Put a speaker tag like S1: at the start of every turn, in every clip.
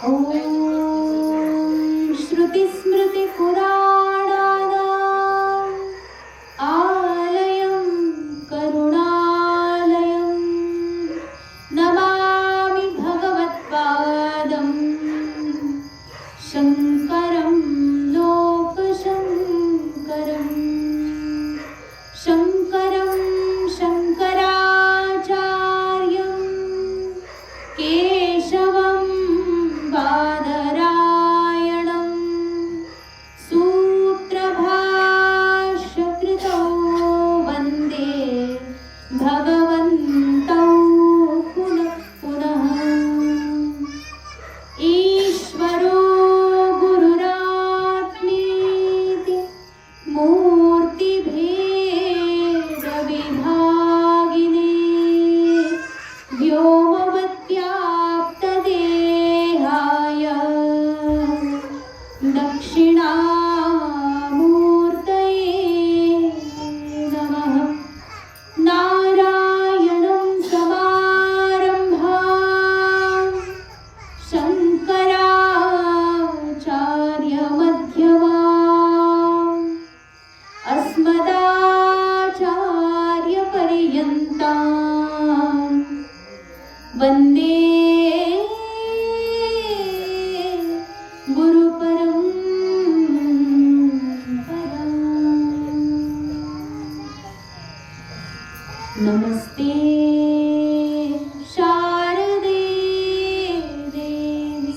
S1: ॐ श्रुतिस्मृतिपुराणानाम् आलयं करुणालयं नमामि भगवत्पादं शङ्करं लोकशङ्करं शङ्करं शङ्कराचार्यं केशवं बादरायणं सूत्रभाष्यकृतौ वन्दे भगवन्तौ पुनः पुनः। ईश्वरो गुरुरात्मेति मूर्तिभेदविभागिने व्योमवद्व्याप्तदेहाय दक्षिणामूर्तये नमः। नारायणं समारम्भां शङ्कराचार्यमध्यमाम् अस्मदाचार्यपर्यन्तां वन्दे नमस्ते शारदे देवी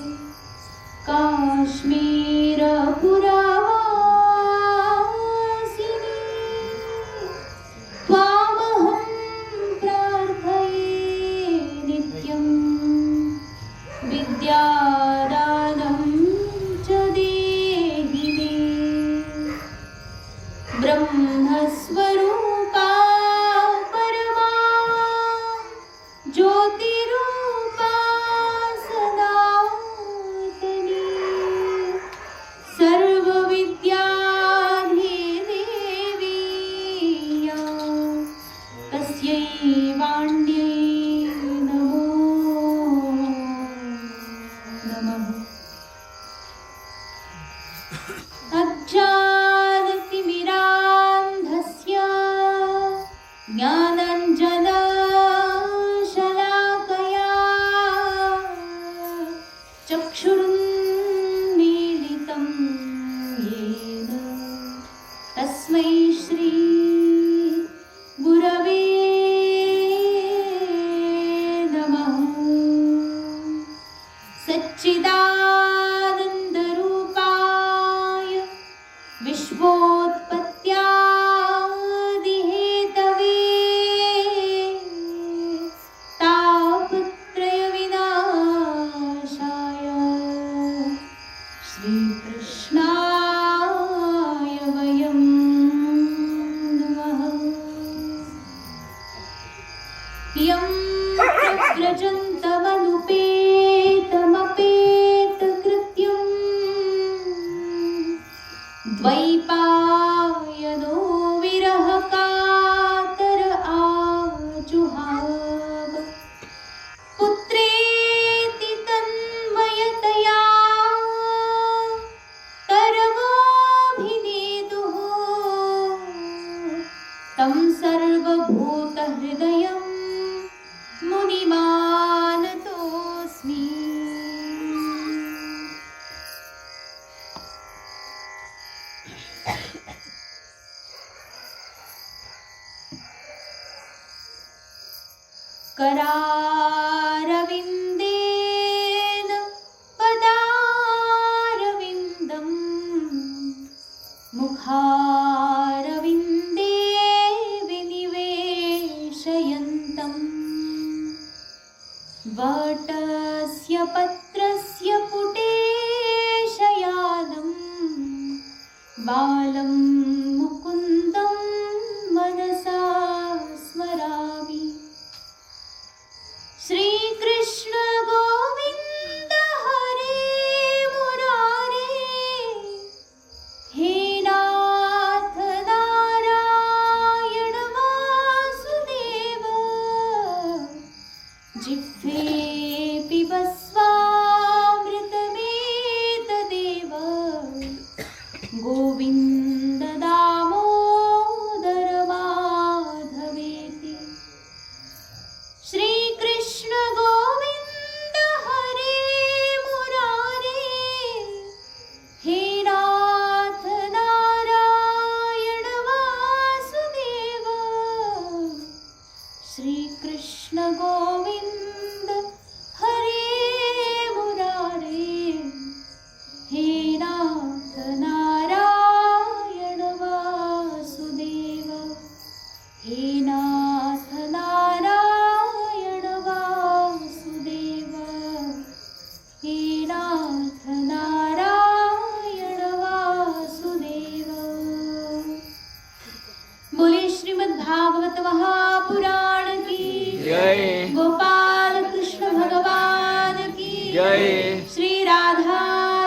S1: काश्मीरपुरवासिनी त्वामहं प्रार्थये नित्यं विद्यादानं च देहि मे। ब्रह्मस्वरूपा परमा ज्योतिरूपा सनातनी सर्वविद्याधिदेवी या तस्यै वाण्यै नमो नमः। अज्ञानतिमिरान्धस्य ज्ञानाञ्जनशलाकया चक्षुरुन्मीलितं येन तस्मै श्री गुरवे नमः। सच्चिदानन्दरूपाय विश्वोत्पत्त्यादिहेतवे तापत्रयविनाशाय श्रीकृष्णाय वयं नमः। यं व्रजन्तमनुपेतमपेतकृत्यं द्वैपायनो विरहकातर आजुहाव पुत्रेति तन्मयतया तरवोऽभिनेदुः तं सर्वभूतहृदयं मुनिमानतोऽस्मि। करारविन्देन पदारविन्दं मुखारविन्दे विनिवेशयन्तम् वटस्य पत्रस्य पुटे शयानं बालं मुकुन्दं मनसा स्मरामि। श्रीकृष्ण गोविन्द हरे मुरारे हे नाथ नारायण वासुदेव जिह्वे पिबस्वामृत श्री कृष्ण गोविंद हरे मुरारे, हे नाथ नारायण वासुदेव, हे नाथ नारायण वासुदेव, हे नाथ नारायण वासुदेव। बोले श्रीमद् भागवत महापुराण की
S2: जय।
S1: गोपाल कृष्ण भगवान की
S2: जय।
S1: श्री राधा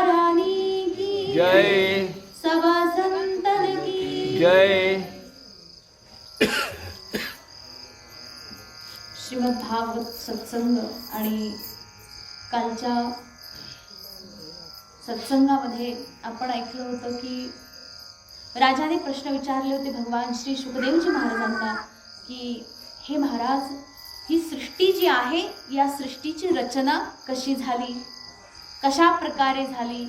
S1: रानी की
S2: जय।
S1: सभा संतन की
S2: जय।
S1: श्रीमद् भागवत सत्संग आणि कालच्या सत्संगामध्ये आपण ऐकलं होतं की राजाने प्रश्न विचारले होते भगवान श्री शुकदेवजी महाराजांना की हे महाराज, ही सृष्टी जी आहे या सृष्टीची रचना कशी झाली, कशा प्रकारे झाली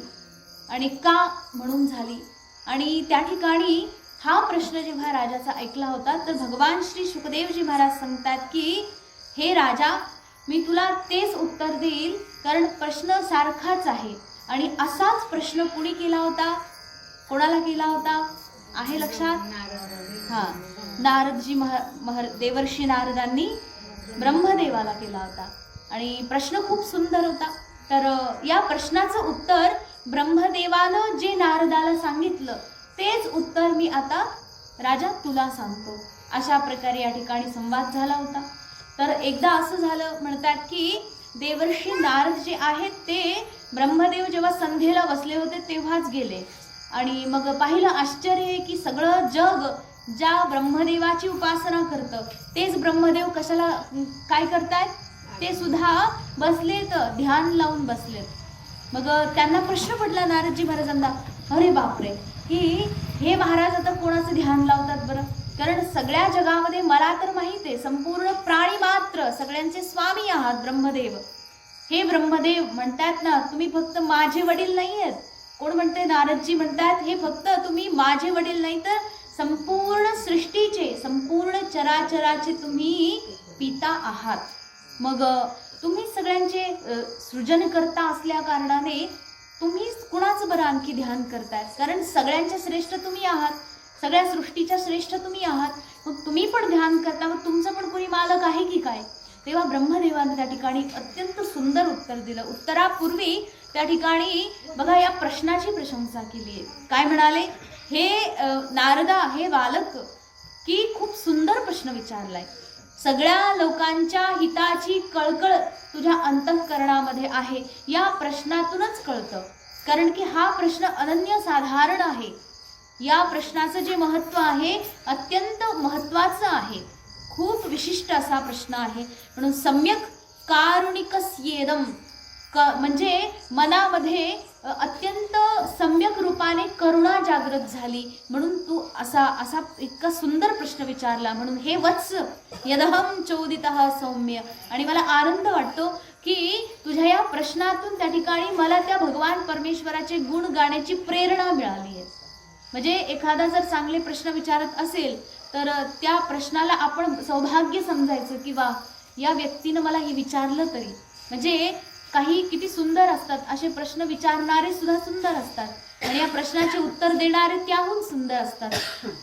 S1: आणि का म्हणून झाली। आणि त्या ठिकाणी हा प्रश्न जेव्हा राजाचा ऐकला होता तर भगवान श्री शुकदेवजी महाराज सांगतात की हे राजा, मी तुला तेच उत्तर देईल कारण प्रश्न सारखाच आहे। आणि असाच प्रश्न कुणी केला होता, कोणाला केला होता आहे लक्षात? हा, नारदजी देवर्षी नारदांनी ब्रह्मदेवाला केला होता आणि प्रश्न खूप सुंदर होता। तर या प्रश्नाचं उत्तर ब्रह्मदेवानं जे नारदाला सांगितलं तेच उत्तर मी आता राजा तुला सांगतो। अशा प्रकारे या ठिकाणी संवाद झाला होता। तर एकदा असं झालं, म्हणतात की देवर्षी नारद जे आहेत ते ब्रह्मदेव जेव्हा संध्येला बसले होते तेव्हाच गेले आणि मग पाहिलं आश्चर्य आहे की सगळं जग ज्या ब्रह्मदेवाची उपासना करतं तेच ब्रह्मदेव कशाला काय करतायत, ते सुद्धा बसलेत, ध्यान लावून बसलेत। मग त्यांना प्रश्न पडला नारदजी महाराजांना, अरे बापरे, की हे महाराज आता कोणाचं ध्यान लावतात बरं? कारण सगळ्या जगामध्ये मला तर माहित आहे संपूर्ण प्राणी मात्र सगळ्यांचे स्वामी आहात ब्रह्मदेव। हे ब्रह्मदेव म्हणतात ना, तुम्ही फक्त माझे वडील नाही आहेत। कोण म्हणते? नारदजी म्हणतात हे फक्त तुम्ही माझे वडील नाही तर संपूर्ण सृष्टीचे, संपूर्ण चराचराचे तुम्ही पिता आहात। मग तुम्ही सगळ्यांचे सृजनकर्ता असल्या कारणाने तुम्ही कुणाचं बरं आणखी ध्यान करताय? कारण सगळ्यांच्या श्रेष्ठ तुम्ही आहात, सगळ्या सृष्टीच्या श्रेष्ठ तुम्ही आहात, मग तुम्ही पण ध्यान करता, मग तुमचं पण कोणी मालक आहे की काय? तेव्हा ब्रह्मदेवाने त्या ठिकाणी अत्यंत सुंदर उत्तर दिलं। उत्तरापूर्वी त्या ठिकाणी बघा या प्रश्नाची प्रशंसा केली आहे। काय म्हणाले? हे नारदा, हे बालक, की खूप सुंदर प्रश्न विचारलाय। सगळ्या लोकांच्या हिताची कळकळ तुझ्या अंतःकरणामध्ये आहे, या प्रश्नातूनच कळतं। कारण की हा प्रश्न अनन्यसाधारण आहे, या प्रश्नाचं जे महत्त्व आहे अत्यंत महत्त्वाचं आहे, खूप विशिष्ट असा प्रश्न आहे। म्हणून सम्यक कारुणिकस्येदम, म्हणजे मनामध्ये अत्यंत सम्यक रूपाने करुणा जागृत झाली म्हणून तू असा इतका सुंदर प्रश्न विचारला। म्हणून हे वत्स यदहम चोदितः सौम्य, आणि मला आनंद वाटतो की तुझ्या या प्रश्नातून त्या ठिकाणी मला त्या भगवान परमेश्वराचे गुण गाण्याची प्रेरणा मिळाली आहे। म्हणजे एखादा जर चांगले प्रश्न विचारत असेल तर त्या प्रश्नाला आपण सौभाग्य समजायचं की वा, या व्यक्तीनं मला हे विचारलं तरी, म्हणजे काही किती सुंदर असतात असे प्रश्न विचारणारे सुद्धा सुंदर असतात आणि या प्रश्नाचे उत्तर देणारे त्याहून सुंदर असतात।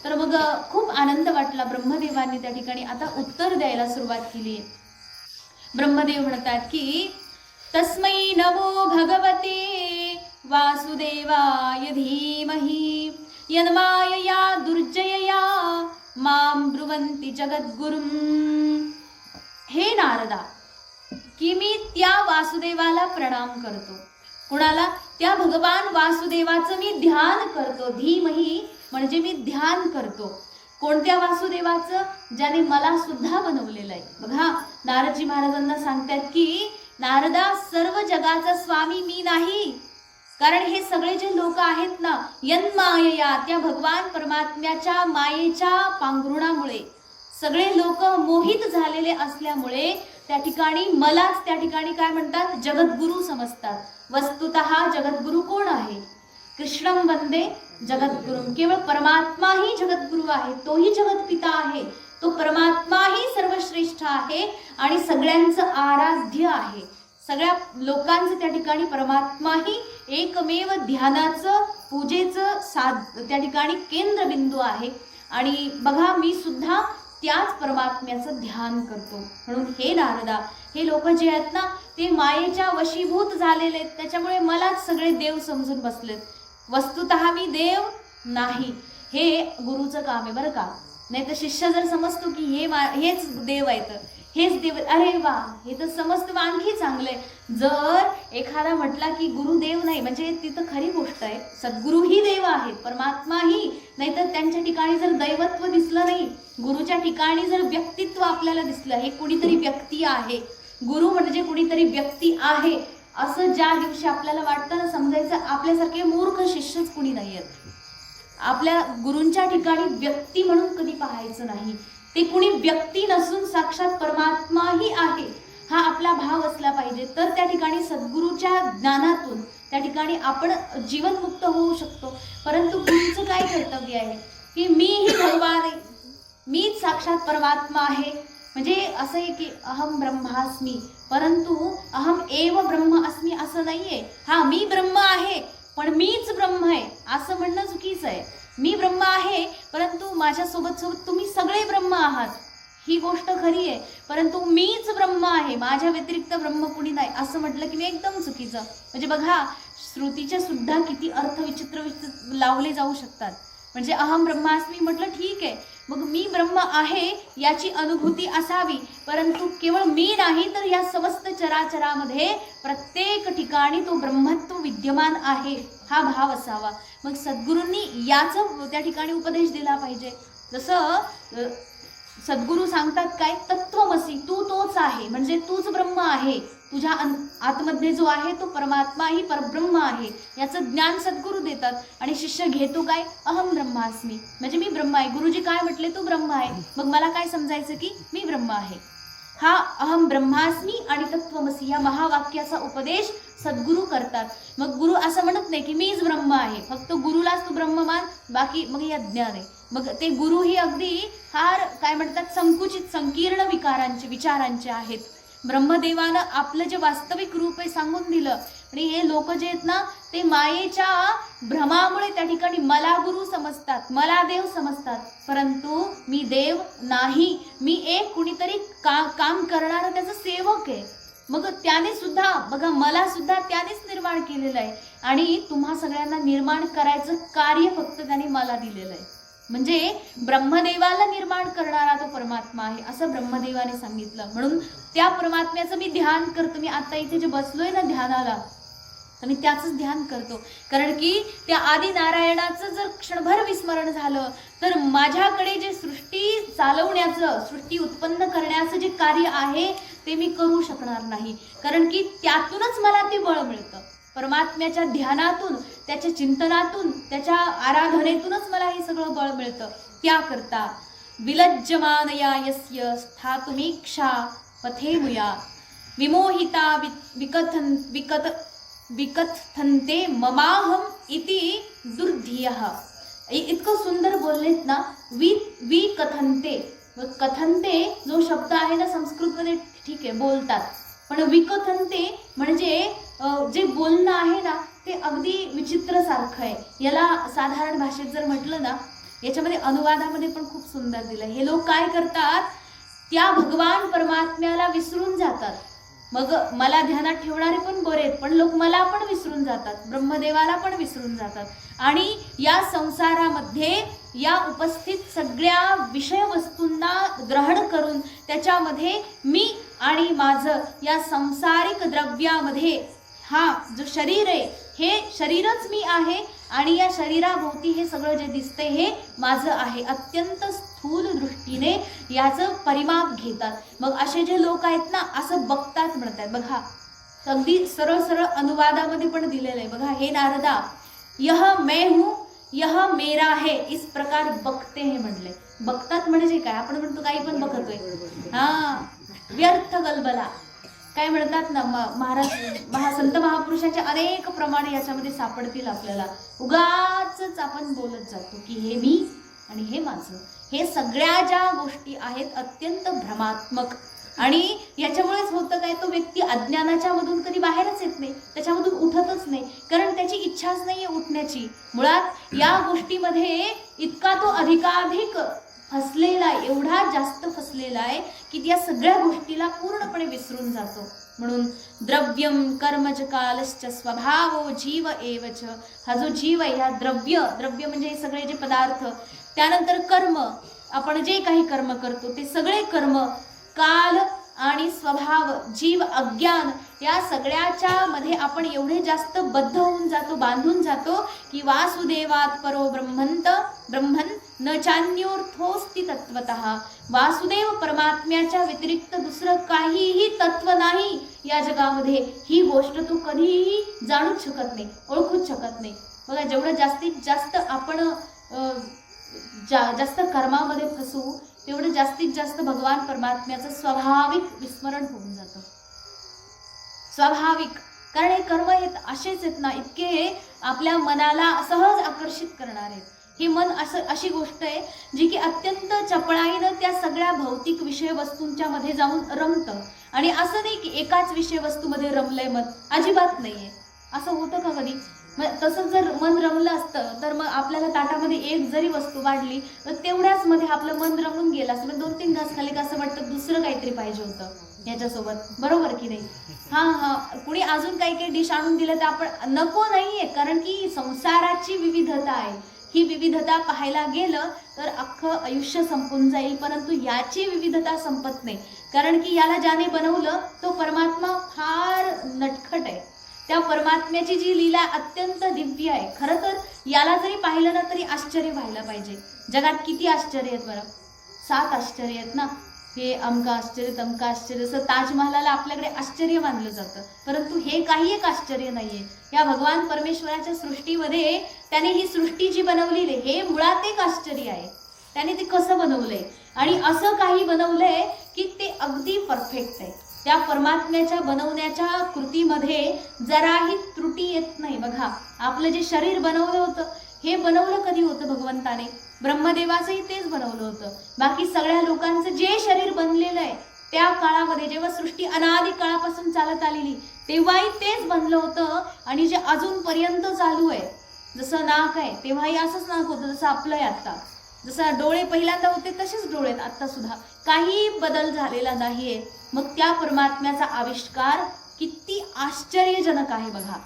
S1: तर मग खूप आनंद वाटला। ब्रह्मदेवांनी त्या ठिकाणी आता उत्तर द्यायला सुरुवात केली आहे। ब्रह्मदेव म्हणतात की तस्मै नमो भगवते वासुदेवाय धीमहि यन्मायया दुर्जयया मां ब्रुवन्ति जगद्गुरुम। हे नारदा, की मी त्या वासुदेवाला प्रणाम करतो। कुणाला? त्या भगवान वासुदेवाचं मी ध्यान करतो। धीमहि म्हणजे मी ध्यान करतो। कोणत्या वासुदेवाचं? ज्याने मला सुद्धा बनवलेलं आहे। बघा नारदजी महाराजांना सांगतात की नारदा, सर्व जगाचा स्वामी मी नाही, कारण हे सगळे जे लोक आहेत ना, यन्मायया, त्या भगवान परमात्म्याच्या मायेच्या पांघरुणामुळे सगळे लोक मोहित झालेले असल्यामुळे त्या ठिकाणी मलाच त्या ठिकाणी काय म्हणतात? जगद्गुरु समजतात। वस्तुतः जगद्गुरु कोण आहे? कृष्णं वंदे जगद्गुरुम। केवळ परमात्मा ही जगद्गुरु आहे, तोही जगतपिता आहे, तो परमात्मा ही सर्वश्रेष्ठ इच्छा आहे आणि सगळ्यांचं आराध्य आहे. सगळ्या लोकांचं त्या ठिकाणी परमात्माही एकमेव ध्यानाचं पूजेचं त्या ठिकाणी केंद्रबिंदू आहे. आणि बघा मी सुद्धा त्याच परमात्म्याचं ध्यान करतो. म्हणून हे नारदा, हे लोक जे आहेत ना ते मायेच्या वशीभूत झालेले आहेत, त्याच्यामुळे मलाच सगळे देव समजून बसलेत. वस्तुतः मी देव नाही. हे गुरुचं काम आहे बरं का. नाही तर शिष्य जर समजतो की हेच देव आहेत, हेच देव, अरे वा, हे तर समजतं आणखी चांगलंय. जर एखादा म्हटला की गुरु देव नाही, म्हणजे तिथं खरी गोष्ट आहे, सद्गुरूही देव आहेत, परमात्माही, नाहीतर त्यांच्या ठिकाणी जर दैवत्व दिसलं नाही, गुरुच्या ठिकाणी जर व्यक्तित्व आपल्याला दिसलं, हे कुणीतरी व्यक्ती आहे, गुरु म्हणजे कुणीतरी व्यक्ती आहे, असं ज्या दिवशी आपल्याला वाटतं ना, समजायचं आपल्यासारखे मूर्ख शिष्यच कुणी नाही आहेत. आपल्या गुरूंच्या ठिकाणी व्यक्ती म्हणून कधी पाहायचं नाही. ते कुणी व्यक्ती नसून साक्षात परमात्माही आहे, हा आपला भाव असला पाहिजे. तर त्या ठिकाणी सद्गुरूच्या ज्ञानातून त्या ठिकाणी आपण जीवनमुक्त होऊ शकतो. परंतु गुरूचं काय कर्तव्य आहे की मीही भगवान आहे, मीच साक्षात परमात्मा आहे. म्हणजे असं आहे की अहम ब्रह्मास्मी, परंतु अहम एव ब्रह्म अस्मी असं नाहीये. हा, मी ब्रह्म आहे पण मीच ब्रह्म आहे असं म्हणणं चुकीचं आहे. मी ब्रह्म आहे परंतु माझ्या सोबत तुम्ही सगळे ब्रह्म आहात, ही गोष्ट खरी आहे. परंतु मीच ब्रह्म आहे, माझ्या व्यतिरिक्त ब्रह्म कुणी नाही असं म्हटलं की मी एकदम चुकीचं. म्हणजे बघा, श्रुतीच्या सुद्धा किती अर्थ विचित्र लावले जाऊ शकतात. म्हणजे अहम ब्रह्मास्मी म्हटलं ठीक आहे, मग मी ब्रह्म आहे याची अनुभूती असावी, परंतु केवळ मी नाही तर या समस्त चराचरामध्ये प्रत्येक ठिकाणी तो ब्रह्मत्व विद्यमान आहे, हा भाव असावा. मग सद्गुरूंनी याचं त्या ठिकाणी उपदेश दिला पाहिजे. जसं सद्गुरू सांगतात काय, तत्वमसी, तू तोच आहे, म्हणजे तूच ब्रह्म आहे, तुझ्या आतमध्ये जो आहे तो परमात्मा ही परब्रह्म आहे, याचं ज्ञान सद्गुरू देतात. आणि शिष्य घेतो काय, अहम ब्रह्मास्मी, म्हणजे मी ब्रह्म आहे. गुरुजी काय म्हटले, तू ब्रह्म आहे, मग मला काय समजायचं की मी ब्रह्म आहे. हा अहम ब्रह्मास्मी आणि तत्वमसी या महावाक्याचा उपदेश सद्गुरू करतात. मग गुरु असं म्हणत नाही की मीच ब्रह्म आहे, फक्त गुरुलाच तू ब्रह्म मान, बाकी मग हे अज्ञान आहे. मग ते गुरु ही अगदी फार काय म्हणतात संकुचित संकीर्ण विचारांचे आहेत. ब्रह्मदेवानं आपलं जे वास्तविक रूप आहे सांगून दिलं. आणि हे लोक जे आहेत ना ते मायेच्या भ्रमामुळे त्या ठिकाणी मला गुरु समजतात, मला देव समजतात, परंतु मी देव नाही, मी एक कुणीतरी काम करणारा त्याचा सेवक आहे. मग त्याने सुद्धा बघा, मला सुद्धा त्यानेच निर्माण केलेलं आहे आणि तुम्हा सगळ्यांना निर्माण करायचं कार्य फक्त त्याने मला दिलेलं आहे. म्हणजे ब्रह्मदेवाला निर्माण करणारा तो परमात्मा आहे असं ब्रह्मदेवाने सांगितलं. म्हणून त्या परमात्म्याचं मी ध्यान करतो. मी आता इथे जे बसलोय ना ध्यानाला, तर मी त्याचंच ध्यान करतो. कारण की त्या आदि नारायणाचं जर क्षणभर विस्मरण झालं तर माझ्याकडे जे सृष्टी चालवण्याचं, सृष्टी उत्पन्न करण्याचं जे कार्य आहे ते मी करू शकणार नाही. कारण की त्यातूनच मला ते बळ मिळतं. परमात्म्याच्या ध्यानातून, त्याच्या चिंतनातून, त्याच्या आराधनेतूनच मला हे सगळं बळ मिळतं. त्याकरता विलज्जमानया यस्य स्थातुमीक्षा पथे मुया विमोहिता विकथन्ते ममाहम इति दुर्धियः. इतकं सुंदर बोललेत ना, विकथन्ते. कथन्ते जो शब्द आहे ना संस्कृतमध्ये ठीक आहे बोलतात, पण विकथन्ते म्हणजे जे बोलणं आहे ना ते अगदी विचित्र सारखं आहे. याला साधारण भाषेत जर म्हटलं ना, याच्यामध्ये अनुवादामध्ये पण खूप सुंदर दिलं. हे लोक काय करतात, त्या भगवान परमात्म्याला विसरून जातात. मग मला ध्यानात ठेवणारे पण बरेत, पण लोक मला पण विसरून जातात, ब्रह्मदेवाला पण विसरून जातात. आणि या संसारामध्ये या उपस्थित सगळ्या विषय वस्तूंना ग्रहण करून त्याच्यामध्ये मी आणि माझं या सांसारिक द्रव्यामध्ये हा जो शरीर आहे हे शरीरच मी आहे आणि या शरीराभोवती हे सगळं जे दिसतंय हे माझं आहे, अत्यंत स्थूल दृष्टीने याचं परिमाप घेतात. मग असे जे लोक आहेत ना असं बघतात म्हणतात. बघा अगदी सरळ सरळ अनुवादामध्ये पण दिलेलं आहे. बघा, हे नारदा, यह मैं हूं, यह मेरा है, इस प्रकार बघते हे म्हणले. बघतात म्हणजे काय, आपण म्हणतो काही पण बघतोय, हा व्यर्थ गलबला काय म्हणतात ना. संत महापुरुषांच्या अनेक प्रमाणे याच्यामध्ये सापडतील आपल्याला. उगाच आपण बोलत जातो की हे मी आणि हे माझं. हे सगळ्या ज्या गोष्टी आहेत अत्यंत भ्रमात्मक. आणि याच्यामुळेच होतं काय, तो व्यक्ती अज्ञानाच्या मधून कधी बाहेरच येत नाही, त्याच्यामधून उठतच नाही, कारण त्याची इच्छाच नाहीये उठण्याची. मुळात या गोष्टीमध्ये इतका तो अधिकाधिक फसलेला आहे, एवढा जास्त फसलेला आहे की या सगळ्या गोष्टीला पूर्णपणे विसरून जातो. म्हणून द्रव्यम कर्मच कालश्च स्वभावो जीव एवच. हा जो जीव आहे, हा द्रव्य म्हणजे हे सगळे जे पदार्थ, त्यानंतर कर्म, आपण जे काही कर्म करतो ते सगळे कर्म, काल आणि स्वभाव, जीव, अज्ञान, या सगळ्याच्या मध्ये आपण एवढे जास्त बद्ध होऊन जातो, बांधून जातो की वासुदेवात परो ब्रह्मन न चान्योर्थोस्ति तत्वतः. वासुदेव परमात्म्याच्या व्यतिरिक्त दुसरं काहीही तत्व नाही या जगामध्ये. ही गोष्ट तू कधीही जाणूच शकत नाही, ओळखूच शकत नाही. बघा, जेवढं जास्तीत जास्त आपण जास्त कर्मामध्ये फसू, तेवढं जास्तीत जास्त भगवान परमात्म्याचं स्वाभाविक विस्मरण होऊन जातं. स्वाभाविक, कारण हे कर्म असेच आहेत ना, इतके आपल्या मनाला सहज आकर्षित करणार आहेत. हे मन अशी गोष्ट आहे जी की अत्यंत चपळाईनं त्या सगळ्या भौतिक विषय वस्तूंच्या मध्ये जाऊन रमतं. आणि असं नाही की एकाच विषय वस्तूमध्ये रमलंय मन, अजिबात नाहीये. असं होतं का कधी? तसंच जर मन रमलं असतं तर मग आपल्याला ताटामध्ये एक जरी वस्तू वाढली तर तेवढ्याच मध्ये आपलं मन रमून गेलं असतं. मग 2-3 घास खाली का असं वाटतं दुसरं काहीतरी पाहिजे होतं याच्यासोबत, बरोबर की नाही? हा, कुणी अजून काही डिश आणून दिलं तर आपण नको नाहीये, कारण की संसाराची विविधता आहे. ही विविधता पाहायला गेलं तर अख्खं आयुष्य संपून जाईल, परंतु याची विविधता संपत नाही. कारण की याला ज्याने बनवलं तो परमात्मा फार नटखट आहे. त्या परमात्म्याची जी लीला अत्यंत दिव्य आहे. खरं तर याला जरी पाहिलं ना तरी आश्चर्य व्हायला पाहिजे. जगात किती आश्चर्य आहेत बरं? 7 आश्चर्य आहेत ना. हे अमका आश्चर्य, तमका आश्चर्य, असं ताजमहालाला आपल्याकडे आश्चर्य मानलं जातं, परंतु हे काही एक आश्चर्य नाहीये. या भगवान परमेश्वराच्या सृष्टीमध्ये त्याने ही सृष्टी जी बनवलेली हे मुळात एक आश्चर्य आहे. त्याने ते कसं बनवलंय आणि असं काही बनवलंय की ते अगदी परफेक्ट आहे. त्या परमात्म्याच्या बनवण्याच्या कृतीमध्ये जराही त्रुटी येत नाही. बघा, आपलं जे शरीर बनवलं होतं हे बनवलं कधी होतं भगवंताने? ब्रह्मदेवाचंही तेच बनवलं होतं. बाकी सगळ्या लोकांचं जे शरीर बनलेलं आहे त्या काळामध्ये, जेव्हा सृष्टी अनादी काळापासून चालत आलेली, तेव्हाही तेच बनलं होतं. आणि जे अजूनपर्यंत चालू आहे, जसं नाक आहे तेव्हाही असंच नाक होतं जसं आपलं आहे आता. जसं डोळे पहिल्यांदा होते तसेच डोळे आहेत आता सुद्धा, काही बदल झालेला नाहीये. मग त्या परमात्म्याचा आविष्कार किती आश्चर्यजनक आहे बघा.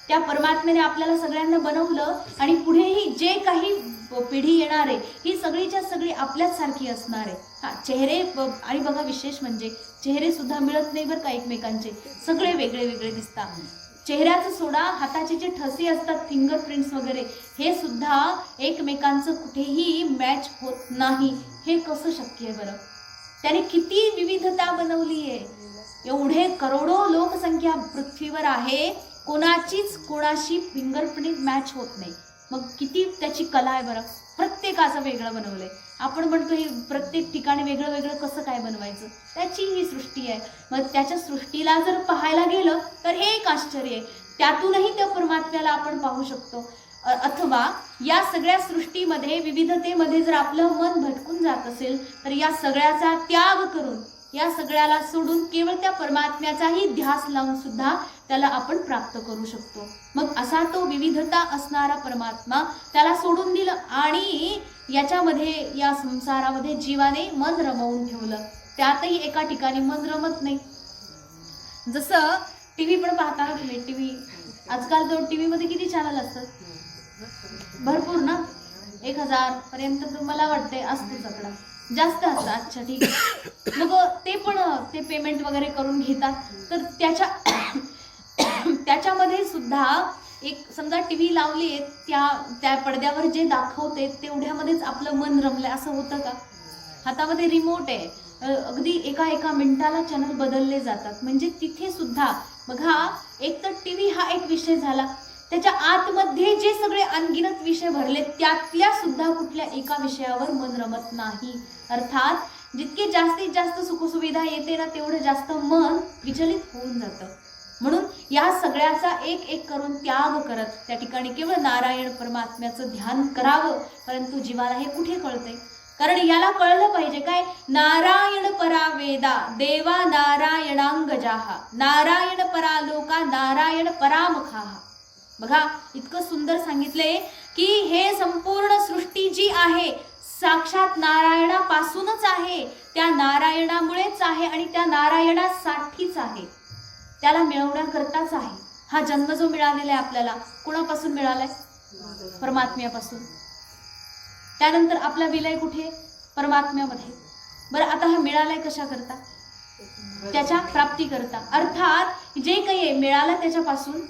S1: त्या परमात्म्याने आपल्याला सगळ्यांना बनवलं आणि पुढेही जे काही पिढी येणार आहे ही सगळीच्या सगळी आपल्याच सारखी असणार आहे. हा, चेहरे आणि बघा विशेष म्हणजे चेहरे सुद्धा मिळत नाही बरं का एकमेकांचे, सगळे वेगळे वेगळे दिसतात. चेहऱ्याचं सोडा, हाताचे जे ठसे असतात, फिंगरप्रिंट्स वगैरे, हे सुद्धा एकमेकांचं कुठेही मॅच होत नाही. हे कसं शक्य आहे बरं? त्याने किती विविधता बनवली आहे. एवढे करोडो लोकसंख्या पृथ्वीवर आहे, कोणाशी फिंगरप्रिंट मॅच होत नाही. मग किती त्याची कला आहे बरं. प्रत्येकाचं वेगळं बनवलंय. आपण म्हणतो हे प्रत्येक ठिकाणी वेगळं वेगळं कसं काय बनवायचं? त्याची ही सृष्टी आहे. मग त्याच्या सृष्टीला जर पाहायला गेलं तर हे एक आश्चर्य आहे. त्यातूनही त्या परमात्म्याला आपण पाहू शकतो. अथवा या सगळ्या सृष्टीमध्ये, विविधतेमध्ये जर आपलं मन भटकून जात असेल तर या सगळ्याचा त्याग करून, या सगळ्याला सोडून केवळ त्या परमात्म्याचाही ध्यास लावून सुद्धा त्याला आपण प्राप्त करू शकतो. मग असा तो विविधता असणारा परमात्मा, त्याला सोडून दिलं आणि याच्यामध्ये, या संसारामध्ये जीवाने मन रमवून ठेवलं. त्यातही एका ठिकाणी मन रमत नाही. जसं टीव्ही पण पाहता ना तुम्ही, टीव्ही आजकाल तो टीव्ही मध्ये किती चॅनल असतात? भरपूर ना, 1000 पर्यंत मला वाटते असतेच. आपला जास्त असतं. अच्छा, ठीक आहे. मग ते पेमेंट वगैरे करून घेतात. तर त्याच्यामध्ये सुद्धा एक समजा टीव्ही लावली, त्या पडद्यावर जे दाखवते तेवढ्यामध्येच आपलं मन रमलंय असं होतं का? हातामध्ये रिमोट आहे, अगदी एका मिनिटाला चॅनल बदलले जातात. म्हणजे तिथे सुद्धा बघा, एक तर टीव्ही हा एक विषय झाला, त्याच्या आतमध्ये जे सगळे अनगिनत विषय भरले त्यातल्या सुद्धा कुठल्या एका विषयावर मन रमत नाही. अर्थात जितके जास्तीत जास्त सुखसुविधा येते ना तेवढं जास्त मन विचलित होऊन जातं. म्हणून या सगळ्याचा एक करून त्याग करत त्या ठिकाणी केवळ नारायण परमात्म्याचं ध्यान करावं. परंतु जीवाला हे कुठे कळतंय? कारण याला कळलं पाहिजे काय, नारायण परा वेद वेदा देवा नारायणांगजाः नारायण परालोका नारायण परामुखाः. बघा इतकं सुंदर सांगितले की हे संपूर्ण सृष्टी जी आहे साक्षात नारायणापासूनच आहे, त्या नारायणामुळेच आहे आणि त्या नारायणासाठीच आहे, त्याला मिळवण्याकरताच आहे. हा जन्म जो मिळालेला आहे आपल्याला कोणापासून मिळालाय? परमात्म्यापासून. त्यानंतर आपला विलय कुठे? परमात्म्यामध्ये. बरं आता हा मिळालाय कशा करता? त्याच्या प्राप्ती करता. अर्थात जे काही मिळालं त्याच्यापासून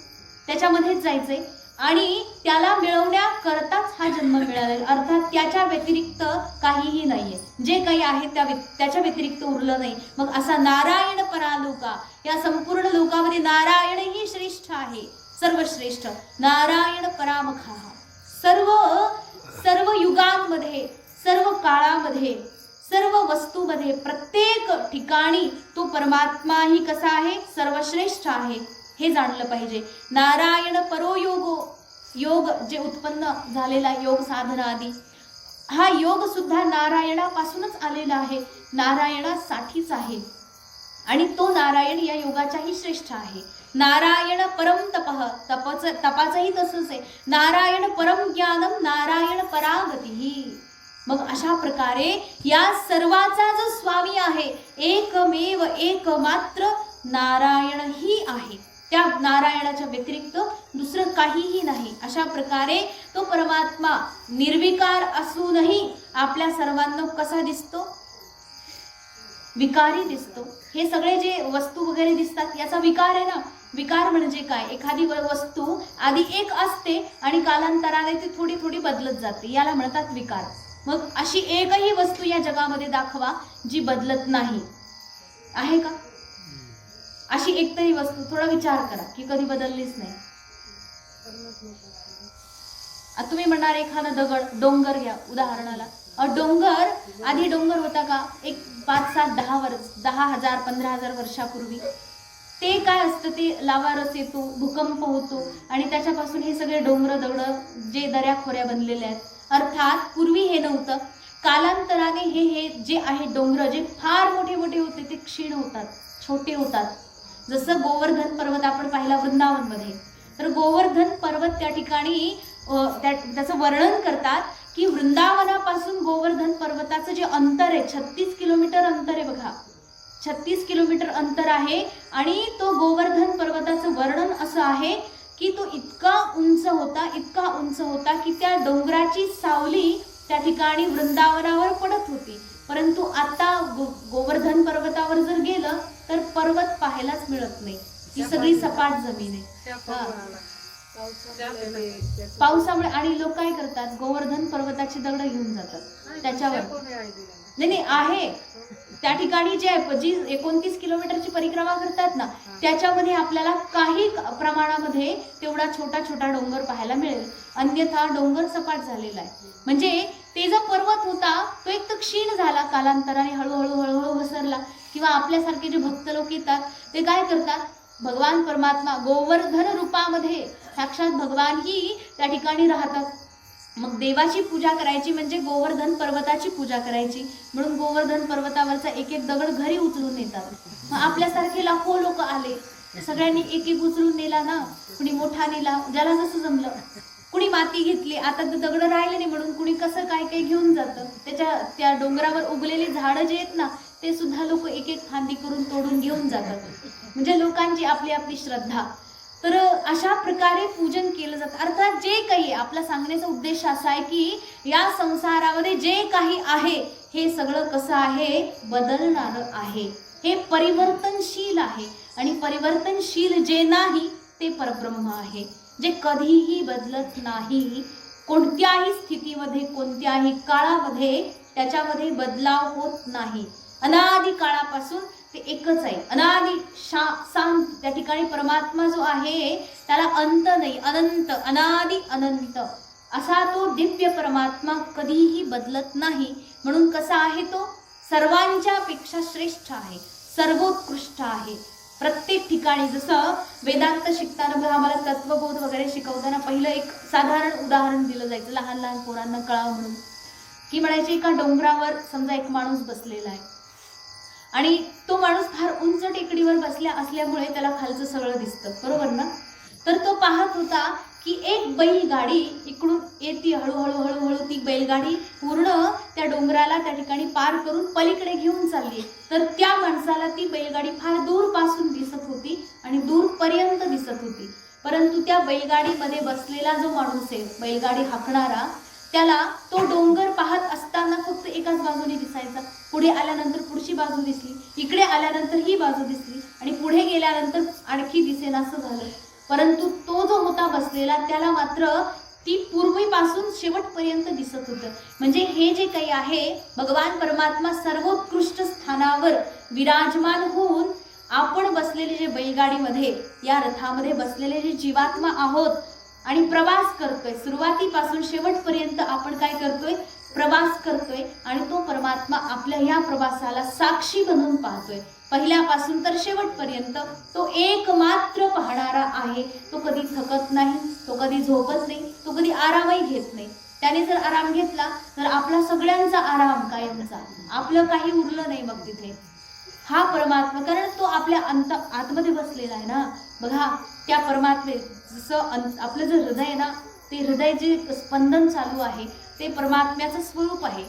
S1: त्याच्यामध्येच जायचंय आणि त्याला मिळवण्याकरताच हा जन्म मिळालेला. अर्थात त्याच्या व्यतिरिक्त काहीही नाहीये. जे काही आहे त्याच्या व्यतिरिक्त उरलं नाही. मग असा नारायण परालोका, या संपूर्ण लोकामध्ये नारायण ही श्रेष्ठ आहे, सर्वश्रेष्ठ. नारायण परामुखाः. सर्व युगांमध्ये, सर्व काळामध्ये, सर्व वस्तूमध्ये, प्रत्येक ठिकाणी तो परमात्मा ही कसा आहे? सर्वश्रेष्ठ आहे, हे जाणलं पाहिजे. नारायण परो योगो, योग जे उत्पन्न झालेला योग साधना आदी, हा योग सुद्धा नारायणापासूनच आलेला आहे, नारायणासाठीच आहे आणि तो नारायण या योगाचाही श्रेष्ठ आहे. नारायण परम तपः, तपाचंही तसंच आहे. नारायण परम ज्ञानम नारायण परागती. मग अशा प्रकारे या सर्वाचा जो स्वामी आहे एकमेव एकमात्र नारायण ही आहे. त्या नारायणाच्या व्यतिरिक्त दुसरं काहीही नाही. अशा प्रकारे तो परमात्मा निर्विकार असूनही आपल्या सर्वांना कसा दिसतो? विकारी दिसतो. हे सगळे जे वस्तू वगैरे दिसतात याचा विकार आहे ना. विकार म्हणजे काय? एखादी वस्तू आधी एक असते आणि कालांतराने ती थोडी थोडी बदलत जाते, याला म्हणतात विकार. मग अशी एकही वस्तू या जगामध्ये दाखवा जी बदलत नाही, आहे का? अशी एकतरी वस्तू थोडा विचार करा की कधी बदललीच नाही. आता तुम्ही म्हणणार एखादा दगड, डोंगर घ्या उदाहरणाला. डोंगर, आधी डोंगर होता का? एक 5, 7, 10 वर्ष, 10,000 15,000 वर्षापूर्वी ते काय असतं? ते लावारस येतो, भूकंप होतो आणि त्याच्यापासून हे सगळे डोंगर दगड जे दऱ्याखोऱ्या बनलेल्या आहेत. अर्थात पूर्वी हे नव्हतं. कालांतराने हे जे आहे डोंगर जे फार मोठे मोठे होते ते क्षीण होतात, छोटे होतात. जसं गोवर्धन पर्वत आपण पाहिला वृंदावनमध्ये, तर गोवर्धन पर्वत त्या ठिकाणी त्याचं वर्णन करतात की वृंदावनापासून गोवर्धन पर्वताचं जे अंतर आहे 36 किलोमीटर अंतर आहे. बघा 36 किलोमीटर अंतर आहे आणि तो गोवर्धन पर्वताचं वर्णन असं आहे की तो इतका उंच होता की त्या डोंगराची सावली त्या ठिकाणी वृंदावनावर पडत होती. परंतु आता गोवर्धन पर्वतावर जर गेलं तर पर्वत पाहायलाच मिळत नाही, ती सगळी सपाट जमीन आहे. पावसामुळे आणि लोक काय करतात? गोवर्धन पर्वताची दगड घेऊन जातात त्याच्यावर. नाही आहे त्या ठिकाणी जी 29 किलोमीटरची परिक्रमा करतात ना, त्याच्यामध्ये आपल्याला काही प्रमाणामध्ये तेवढा छोटा छोटा डोंगर पाहायला मिळेल. अन्यथा डोंगर सपाट झालेला आहे. म्हणजे ते जो पर्वत होता तो एक तर क्षीण झाला, कालांतराने हळूहळू घसरला. किंवा आपल्यासारखे जे भक्त लोक येतात ते काय करतात? भगवान परमात्मा गोवर्धन रूपामध्ये साक्षात भगवान ही त्या ठिकाणी राहतात. मग देवाची पूजा करायची म्हणजे गोवर्धन पर्वताची पूजा करायची, म्हणून गोवर्धन पर्वतावरचा एक एक दगड घरी उचलून येतात. मग आपल्यासारखे लाखो लोक आले, सगळ्यांनी एक एक उचलून नेला ना. कुणी मोठा नेला, ज्याला जसं जमलं. कुणी माती घेतली, आता ते दगड राहिले नाही म्हणून कुणी कसं काय काय घेऊन जातं. त्या डोंगरावर उगलेली झाडं जे आहेत ना ते सुद्धा लोक एक एक फांदी करून तोडून घेऊन जातात. म्हणजे लोकांची आपली आपली श्रद्धा. तर अशा प्रकारे पूजन केलं जातं. अर्थात जे काही आपला सांगण्याचा उद्देश असा आहे की या संसारामध्ये जे काही आहे हे सगळं कसं आहे? बदलणारं आहे, हे परिवर्तनशील आहे. आणि परिवर्तनशील जे नाही ते परब्रह्म आहे, जे कधीही बदलत नाही. कोणत्याही स्थितीमध्ये, कोणत्याही काळामध्ये त्याच्यामध्ये बदलाव होत नाही. अनादि काळापासून ते एकच आहे, अनादि शांत. त्या ठिकाणी परमात्मा जो आहे त्याला अंत नाही, अनंत, अनादि अनंत असा तो दिव्य परमात्मा कधीही बदलत नाही. म्हणून कसा आहे तो? सर्वांच्या पेक्षा श्रेष्ठ आहे, सर्वोत्कृष्ट आहे. प्रत्येक ठिकाणी जसं वेदांत शिकताना आम्हाला तत्वबोध वगैरे शिकवताना पहिलं एक साधारण उदाहरण दिलं जायचं लहान लहान पोरांना कळावं म्हणून, की म्हणायचे एका डोंगरावर समजा एक माणूस बसलेला आहे आणि तो माणूस फार उंच टेकडीवर बसल्या असल्यामुळे त्याला खालचं सगळं दिसतं, बरोबर ना. तर तो पाहत होता की एक बैलगाडी इकडून येते, हळूहळू हळूहळू ती बैलगाडी पूर्ण त्या डोंगराला त्या ठिकाणी पार करून पलीकडे घेऊन चालली. तर त्या माणसाला ती बैलगाडी फार दूरपासून दिसत होती आणि दूरपर्यंत दिसत होती. परंतु त्या बैलगाडीमध्ये बसलेला जो माणूस आहे, बैलगाडी हाकणारा, त्याला तो डोंगर पाहत असताना फक्त एकाच बाजूने दिसायचा. पुढे आल्यानंतर पुढची बाजू दिसली, इकडे आल्यानंतर ही बाजू दिसली आणि पुढे गेल्यानंतर आणखी दिसेनासं झालं. परंतु तो जो होता बसलेला त्याला मात्र ती पूर्वीपासून शेवटपर्यंत दिसत होतं. म्हणजे हे जे काही आहे, भगवान परमात्मा सर्वोत्कृष्ट स्थानावर विराजमान होऊन आपण बसलेले जे बैलगाडीमध्ये, या रथामध्ये बसलेले जे जीवात्मा आहोत आणि प्रवास करतोय, सुरुवातीपासून शेवटपर्यंत आपण काय करतोय, प्रवास करतोय. आणि तो परमात्मा आपल्या ह्या प्रवासाला साक्षी बनून पाहतोय. पहिल्यापासून तर शेवटपर्यंत तो एकमात्र पाहणारा आहे. तो कधी थकत नाही, तो कधी झोपत नाही, तो कधी आरामही घेत नाही. त्याने जर आराम घेतला तर आपला सगळ्यांचा आराम कायमचा, आपलं काही उरलं नाही मग तिथे. हा परमात्मा, कारण तो आपल्या आतमध्ये बसलेला आहे ना. बघा, त्या परमात्मे जसं आपलं जे हृदय आहे ना, ते हृदय जे स्पंदन चालू आहे ते परमात्म्याचं स्वरूप आहे.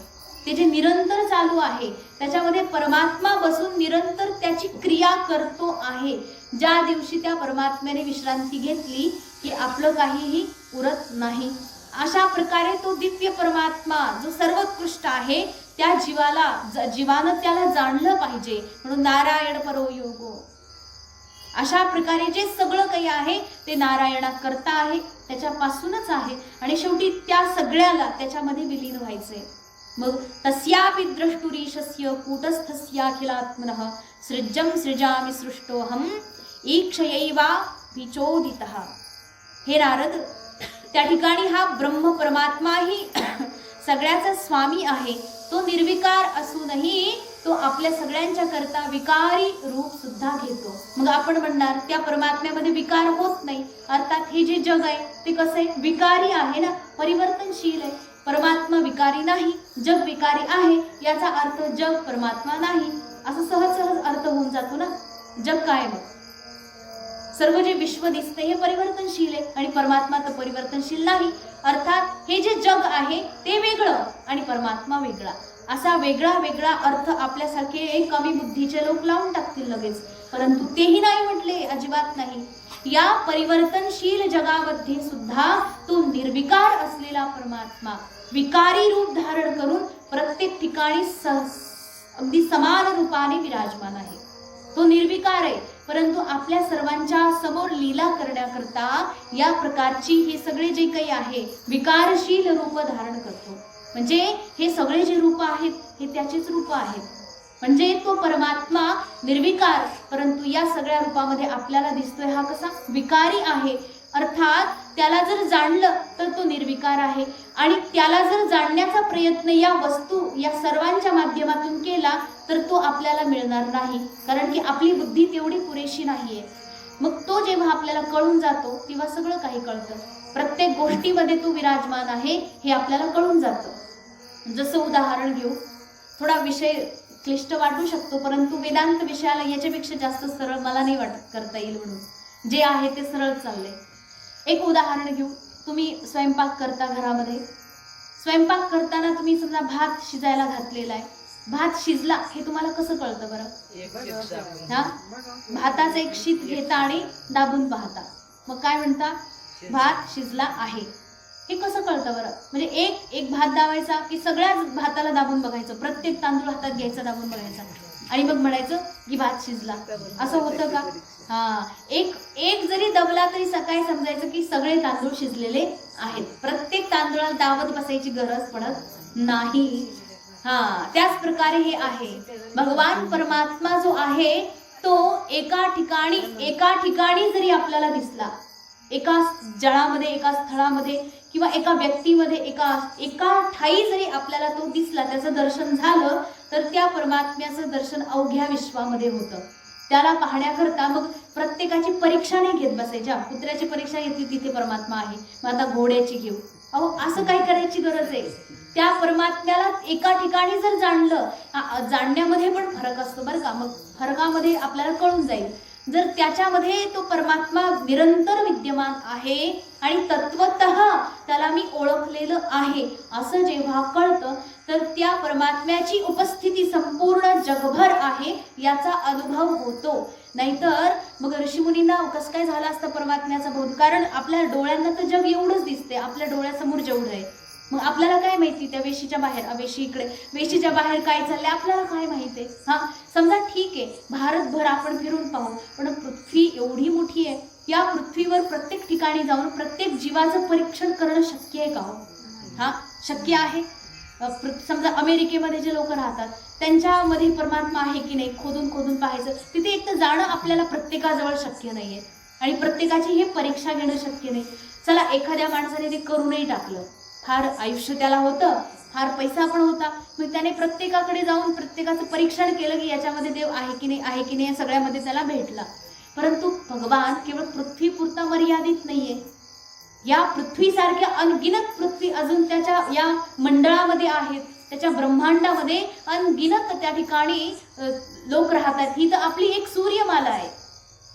S1: ते जे निरंतर चालू आहे त्याच्यामध्ये परमात्मा बसून निरंतर त्याची क्रिया करतो आहे. ज्या दिवशी त्या परमात्म्याने विश्रांती घेतली की आपलं काहीही उरत नाही. अशा प्रकारे तो दिव्य परमात्मा जो सर्वोत्कृष्ट आहे, त्या जीवानं त्याला जाणलं पाहिजे. म्हणून नारायण परो योगो. अशा प्रकारे जे सगळं काही आहे ते नारायणा करता आहे, त्याच्यापासूनच आहे आणि शेवटी त्या सगळ्याला त्याच्यामध्ये विलीन व्हायचंय. मग तस्यापि द्रष्टुरीशस्य कूटस्थस्याखिलात्मनः सृज्यं सृजामि सृष्टोऽहम् ईक्षयैवा विचोदितः. हे नारद, त्या ठिकाणी हा ब्रह्म परमात्माही सगळ्याचा स्वामी आहे. तो निर्विकार असूनही तो आपल्या सगळ्यांच्या करता विकारी रूप सुद्धा घेतो. मग आपण म्हणणार त्या परमात्म्यामध्ये विकार होत नाही. अर्थात हे जे जग आहे ते कसं आहे, विकारी आहे ना, परिवर्तनशील आहे. परमात्मा विकारी नाही, जग विकारी आहे. याचा अर्थ जग परमात्मा नाही, असं सहज सहज अर्थ होऊन जातो ना. जग काय, मग सर्व जे विश्व दिसते हे परिवर्तनशील आहे आणि परमात्मा तर परिवर्तनशील नाही. अर्थात हे जे जग आहे ते वेगळं आणि परमात्मा वेगळा, असा वेगळा वेगळा अर्थ आपल्यासारखे कमी बुद्धीचे लोक लावून टाकतील लगेच. परंतु तेही नाही म्हटले, अजिबात नाही. या परिवर्तनशील जगामध्ये सुद्धा तो निर्विकार असलेला परमात्मा विकारी रूप धारण करून प्रत्येक ठिकाणी अगदी समान रूपाने विराजमान आहे. तो निर्विकार आहे, परंतु आपल्या सर्वांच्या समोर लीला करण्याकरता या प्रकारची हे सगळे जे काही आहे विकारशील रूप धारण करतो. म्हणजे हे सगळे जे रूप आहेत हे त्याचेच रूप आहेत. म्हणजे तो परमात्मा निर्विकार, परंतु या सगळ्या रूपामध्ये आपल्याला दिसतोय हा कसा विकारी आहे. अर्थात त्याला जर जाणलं तर तो निर्विकार आहे आणि त्याला जर जाणण्याचा प्रयत्न या वस्तू या सर्वांच्या माध्यमातून केला तर तो आपल्याला मिळणार नाही, कारण की आपली बुद्धी तेवढी पुरेशी नाहीये. मग तो जेव्हा आपल्याला कळून जातो तेव्हा सगळं काही कळतं. प्रत्येक गोष्टीमध्ये तो विराजमान आहे हे आपल्याला कळून जातं. जसं उदाहरण घेऊ, थोडा विषय क्लिष्ट वाटू शकतो, परंतु वेदांत विषयाला याच्यापेक्षा जास्त सरळ मला नाही वाटत करता येईल, म्हणून जे आहे ते सरळ चाललंय. एक उदाहरण घेऊ. तुम्ही स्वयंपाक करता घरामध्ये. स्वयंपाक करताना तुम्ही समजा भात शिजायला घातलेला आहे, भात शिजला हे तुम्हाला कसं कळतं बरं? हा, भाताचं एक शीत घेता आणि दाबून पाहता, मग काय म्हणता, भात शिजला आहे. हे कसं कळतं बरं? म्हणजे एक भात दाबायचा की सगळ्याच भाताला दाबून बघायचं, प्रत्येक तांदूळ हातात घ्यायचा, दाबून बघायचा आणि मग म्हणायचं की भात शिजला, असं होतं का? हा, एक जरी दबला तरी सकाळी समजायचं की सगळे तांदूळ शिजलेले आहेत. प्रत्येक तांदूळाला दावत बसायची गरज पडत नाही. हा, त्याच प्रकारे हे आहे. भगवान परमात्मा जो आहे तो एका ठिकाणी जरी आपल्याला दिसला, एका जळामध्ये, एका स्थळामध्ये किंवा एका व्यक्तीमध्ये, एका ठाई जरी आपल्याला तो दिसला, त्याचं दर्शन झालं तर त्या परमात्म्याचं दर्शन अवघ्या विश्वामध्ये होतं. त्याला पाहण्याकरता मग प्रत्येकाची परीक्षा नाही घेत बसायच्या. कुत्र्याची परीक्षा घेतली तिथे परमात्मा आहे, मग आता घोड्याची घेऊ, अहो असं काय करायची गरज आहे? त्या परमात्म्याला एका ठिकाणी जर जाणलं, जाणण्यामध्ये पण फरक असतो बरं का, मग फरकामध्ये आपल्याला कळून जाईल. जर त्याच्यामध्ये तो परमात्मा निरंतर विद्यमान आहे आणि तत्वतः त्याला मी ओळखलेलं आहे असं जेव्हा कळतं, तर त्या परमात्म्याची उपस्थिती संपूर्ण जगभर आहे याचा अनुभव होतो. नाहीतर मग ऋषीमुनींना कसं काय झालं असतं परमात्म्याचा बोध? कारण आपल्या डोळ्यांना तर जग एवढंच दिसते, आपल्या डोळ्यासमोर जेवढं आहे. मग आपल्याला काय माहिती त्या वेशीच्या बाहेर, वेशी इकडे, वेशीच्या बाहेर काय चाललंय आपल्याला काय माहिती आहे? हा, समजा ठीक आहे भारतभर आपण फिरून पाहू, पण पृथ्वी एवढी मोठी आहे, या पृथ्वीवर प्रत्येक ठिकाणी जाऊन प्रत्येक जीवाचं परीक्षण करणं शक्य आहे का हो? हा, शक्य आहे. समजा अमेरिकेमध्ये जे लोक राहतात त्यांच्यामध्ये परमात्मा आहे की नाही खोदून खोदून पाहायचं, तिथे एक तर जाणं आपल्याला प्रत्येकाजवळ शक्य नाहीये आणि प्रत्येकाची हे परीक्षा घेणं शक्य नाही. चला एखाद्या माणसाने ते करूनही टाकलं, फार आयुष्य त्याला होतं, फार पैसा पण होता, मग त्याने प्रत्येकाकडे जाऊन प्रत्येकाचं परीक्षण केलं की याच्यामध्ये देव आहे की नाही, आहे की नाही, सगळ्यामध्ये त्याला भेटला. परंतु भगवान केवळ पृथ्वीपुरता मर्यादित नाहीये. या पृथ्वीसारख्या अनगिनत पृथ्वी अजून त्याच्या या मंडळामध्ये आहेत, त्याच्या ब्रह्मांडामध्ये अनगिनत त्या ठिकाणी लोक राहतात. ही तर आपली एक सूर्यमाला आहे,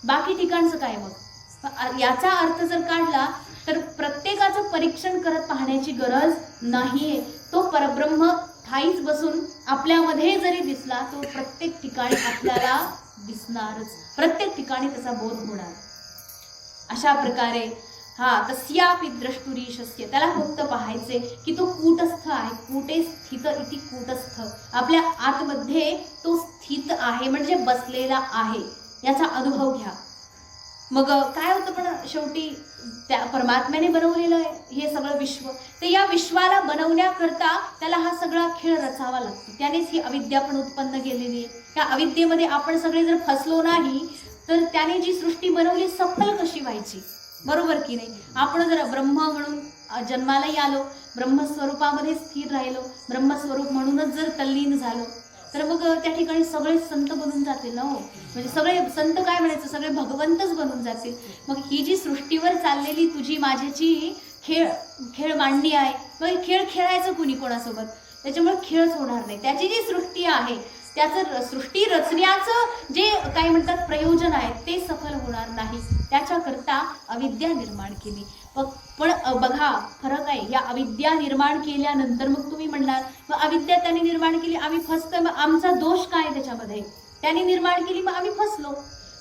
S1: बाकी ठिकाणचं काय? मग याचा अर्थ जर काढला तर प्रत्येकाचं परीक्षण करत पाहण्याची गरज नाहीये. तो परब्रह्म ठाईच बसून आपल्यामध्ये जरी दिसला तो प्रत्येक ठिकाणी आपल्याला दिसणारच, प्रत्येक ठिकाणी त्याचा बोध होणार. अशा प्रकारे तस्यापि द्रष्टुरीशस्य, त्याला फक्त पाहायचे की तो कूटस्थ आहे. कूटे स्थित इति कूटस्थ, आपल्या आतमध्ये तो स्थित आहे म्हणजे बसलेला आहे याचा अनुभव घ्या. मग काय होतं, पण शेवटी त्या परमात्म्याने बनवलेलं आहे हे सगळं विश्व, तर या विश्वाला बनवण्याकरता त्याला हा सगळा खेळ रचावा लागतो. त्यानेच ही अविद्या पण उत्पन्न केलेली आहे. त्या अविद्येमध्ये आपण सगळे जर फसलो नाही तर त्याने जी सृष्टी बनवली सफल कशी व्हायची? बरोबर की नाही? आपण जर ब्रह्म म्हणून जन्मालाही आलो, ब्रह्मस्वरूपामध्ये स्थिर राहिलो, ब्रह्मस्वरूप म्हणूनच जर तल्लीन झालो, तर मग त्या ठिकाणी सगळे संत बनून जातील ना हो. म्हणजे सगळे संत काय म्हणायचं, सगळे भगवंतच बनून जातील. मग ही जी सृष्टीवर चाललेली तुझी माझ्याची खेळ मांडणी आहे, मग खेळ खेळायचं कुणी कोणासोबत? त्याच्यामुळे खेळच होणार नाही. त्याची जी सृष्टी आहे त्याचं सृष्टी रचण्याचं जे काय म्हणतात प्रयोजन आहे ते सफल होणार नाही. त्याच्याकरता अविद्या निर्माण केली. पण बघा फरक आहे, या अविद्या निर्माण केल्यानंतर मग तुम्ही म्हणणार मग अविद्या त्याने निर्माण केली, आम्ही फसतोय, मग आमचा दोष काय त्याच्यामध्ये? त्याने निर्माण केली मग आम्ही फसलो.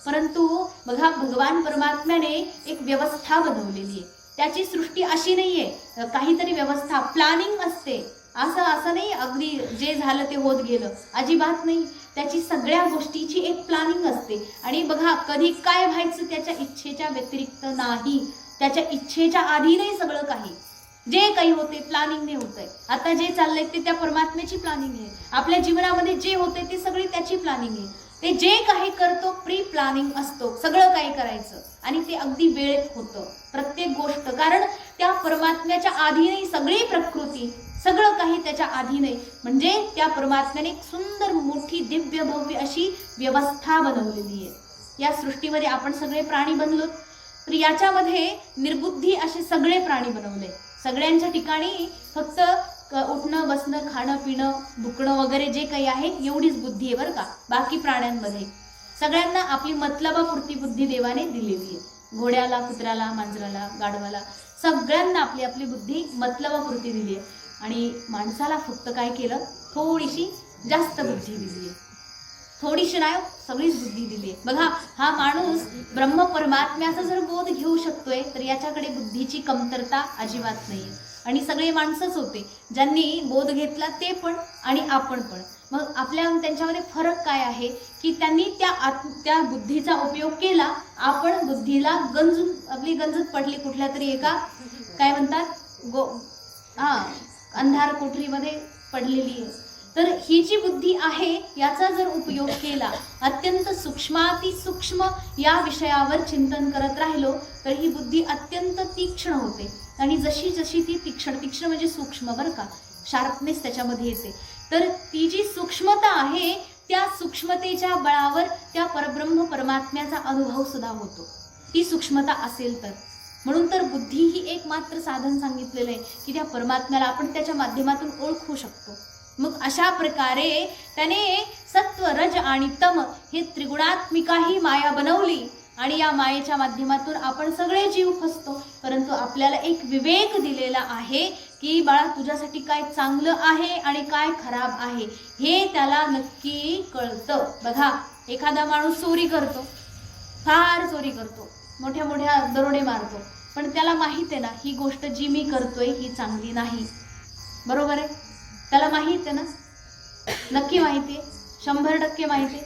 S1: परंतु बघा भगवान परमात्म्याने एक व्यवस्था बनवलेली आहे. त्याची सृष्टी अशी नाहीये काहीतरी व्यवस्था प्लॅनिंग असते, असं नाही अगदी जे झालं ते होत गेलं, अजिबात नाही. त्याची सगळ्या गोष्टीची एक प्लॅनिंग असते. आणि बघा कधी काय व्हायचं त्याच्या इच्छेच्या व्यतिरिक्त नाही, त्याच्या इच्छेच्या आधी नाही. सगळं काही जे काही होते प्लॅनिंगने होतंय. आता जे चाललंय ते त्या परमात्म्याची प्लॅनिंग आहे. आपल्या जीवनामध्ये जे होते ते सगळी त्याची प्लॅनिंग आहे. ते जे काही करतो प्री प्लॅनिंग असतो सगळं काही करायचं, आणि ते अगदी वेळेत होतं प्रत्येक गोष्ट. कारण त्या परमात्म्याच्या आधी नाही सगळी प्रकृती, सगळं काही त्याच्या आधी नाही. म्हणजे त्या परमात्म्याने एक सुंदर मोठी दिव्य भव्य अशी व्यवस्था बनवलेली आहे. या सृष्टीमध्ये आपण सगळे प्राणी बनलो, तर याच्यामध्ये निर्बुद्धी असे सगळे प्राणी बनवले. सगळ्यांच्या ठिकाणी फक्त उठणं बसणं खाणं पिणं दुखणं वगैरे जे काही आहे एवढीच बुद्धी आहे बरं का. बाकी प्राण्यांमध्ये सगळ्यांना आपली मतलबापुरती बुद्धी देवाने दिलेली आहे. घोड्याला, कुत्र्याला, मांजराला, गाढवाला सगळ्यांना आपली आपली बुद्धी मतलबापुरती दिली आहे. आणि माणसाला फक्त काय केलं, थोडीशी जास्त बुद्धी दिली आहे. थोडीशी नाही, सगळीच बुद्धी दिली आहे. बघा हा माणूस ब्रह्म परमात्म्याचा जर बोध घेऊ शकतोय तर याच्याकडे बुद्धीची कमतरता अजिबात नाहीये. आणि सगळे माणसंच होते ज्यांनी बोध घेतला, ते पण आणि आपण पण. मग आपल्या त्यांच्यामध्ये फरक काय आहे की त्यांनी त्या बुद्धीचा उपयोग केला. आपण बुद्धीला आपली गंजत पडली कुठल्या तरी एका काय म्हणतात अंधार कोठरीमध्ये पडलेली आहे. तर ही जी बुद्धी आहे याचा जर उपयोग केला, अत्यंत सूक्ष्माती सूक्ष्म या विषयावर चिंतन करत राहिलो तर ही बुद्धी अत्यंत तीक्ष्ण होते. आणि जशी जशी ती तीक्ष्ण म्हणजे सूक्ष्म बरं का, शार्पनेस त्याच्यामध्ये येते. तर ती जी सूक्ष्मता आहे त्या सूक्ष्मतेच्या बळावर त्या परब्रह्म परमात्म्याचा अनुभव सुद्धा होतो. ती सूक्ष्मता असेल तर म्हणून तर बुद्धी ही एक मात्र साधन सांगितलेलं आहे की त्या परमात्म्याला आपण त्याच्या माध्यमातून ओळखू शकतो. मग अशा प्रकारे त्याने सत्व रज आणि तम हे त्रिगुणात्मिका ही माया बनवली आणि या मायेच्या माध्यमातून आपण सगळे जीव फसतो. परंतु आपल्याला एक विवेक दिलेला आहे की बाळा तुझ्यासाठी काय चांगलं आहे आणि काय खराब आहे हे त्याला नक्की कळतं. बघा एखादा माणूस चोरी करतो, फार चोरी करतो, मोठ्या मोठ्या दरोडे मारतो, पण त्याला माहित आहे ना ही गोष्ट जी मी करतोय ही चांगली नाही. बरोबर आहे, त्याला माहित आहे ना, नक्की माहिती आहे, 100% माहिती आहे.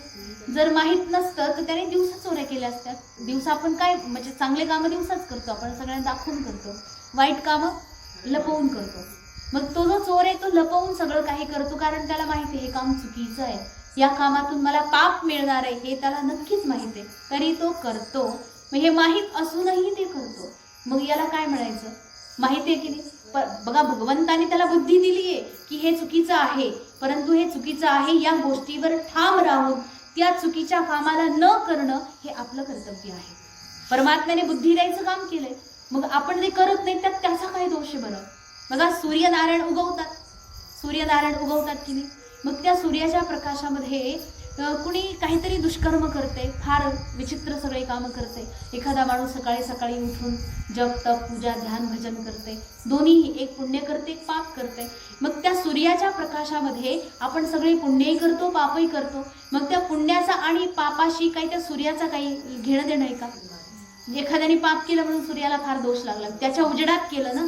S1: जर माहित नसतं तर त्याने दिवसा चोऱ्या केल्या असत्यात. दिवसा आपण काय म्हणजे चांगले कामं दिवसाच करतो, आपण सगळ्यांना दाखवून करतो, वाईट कामं लपवून करतो. मग तो जो चोर आहे तो लपवून सगळं काही करतो कारण त्याला माहिती आहे हे काम चुकीचं आहे, या कामातून मला पाप मिळणार आहे हे त्याला नक्कीच माहिती आहे, तरी तो करतो. मग हे माहीत असूनही ते करतो, मग याला काय म्हणायचं? माहिती आहे की नाही? बघा भगवंताने त्याला बुद्धी दिली आहे की हे चुकीचं आहे, परंतु हे चुकीचं आहे या गोष्टीवर ठाम राहून त्या चुकीच्या कामाला न करणं हे आपलं कर्तव्य आहे. परमात्म्याने बुद्धी द्यायचं काम केलंय, मग आपण ते करत नाही त्यात त्याचा काय दोष आहे बरं? बघा सूर्यनारायण उगवतात की नाही, मग त्या सूर्याच्या प्रकाशामध्ये कुणी काहीतरी दुष्कर्म करते, फार विचित्र सगळे कामं करते. एखादा माणूस सकाळी सकाळी उठून जप तप पूजा ध्यान भजन करते, दोन्हीही, एक पुण्य करते एक पाप करते. मग त्या सूर्याच्या प्रकाशामध्ये आपण सगळे पुण्यही करतो पापही करतो. मग त्या पुण्याचा आणि पापाशी काही त्या सूर्याचा काही घेणं देणं आहे का? एखाद्याने पाप केलं म्हणून सूर्याला फार दोष लागला, त्याच्या उजेडात केलं ना.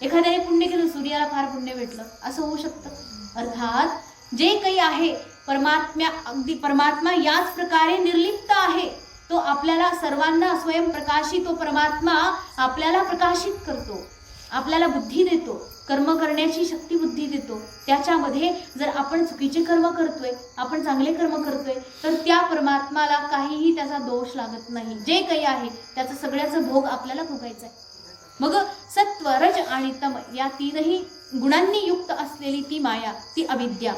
S1: एखाद्याने पुण्य केलं सूर्याला फार पुण्य भेटलं, असं होऊ शकतं? अर्थात जे काही आहे अगदी परमात्मा याच प्रकारे निर्लिप्त आहे. तो आपल्याला सर्वांना स्वयंप्रकाशी तो परमात्मा आपल्याला प्रकाशित करतो, आपल्याला बुद्धी देतो, कर्म करण्याची शक्ती बुद्धी देतो. त्याच्यामध्ये जर आपण चुकीचे कर्म करतोय आपण चांगले कर्म करतोय तर त्या परमात्माला काहीही त्याचा दोष लागत नाही. जे काही आहे त्याचं सगळ्याचं भोग आपल्याला भोगायचं आहे. मग सत्व रज आणि तम या तीनही गुणांनी युक्त असलेली ती माया, ती अविद्या,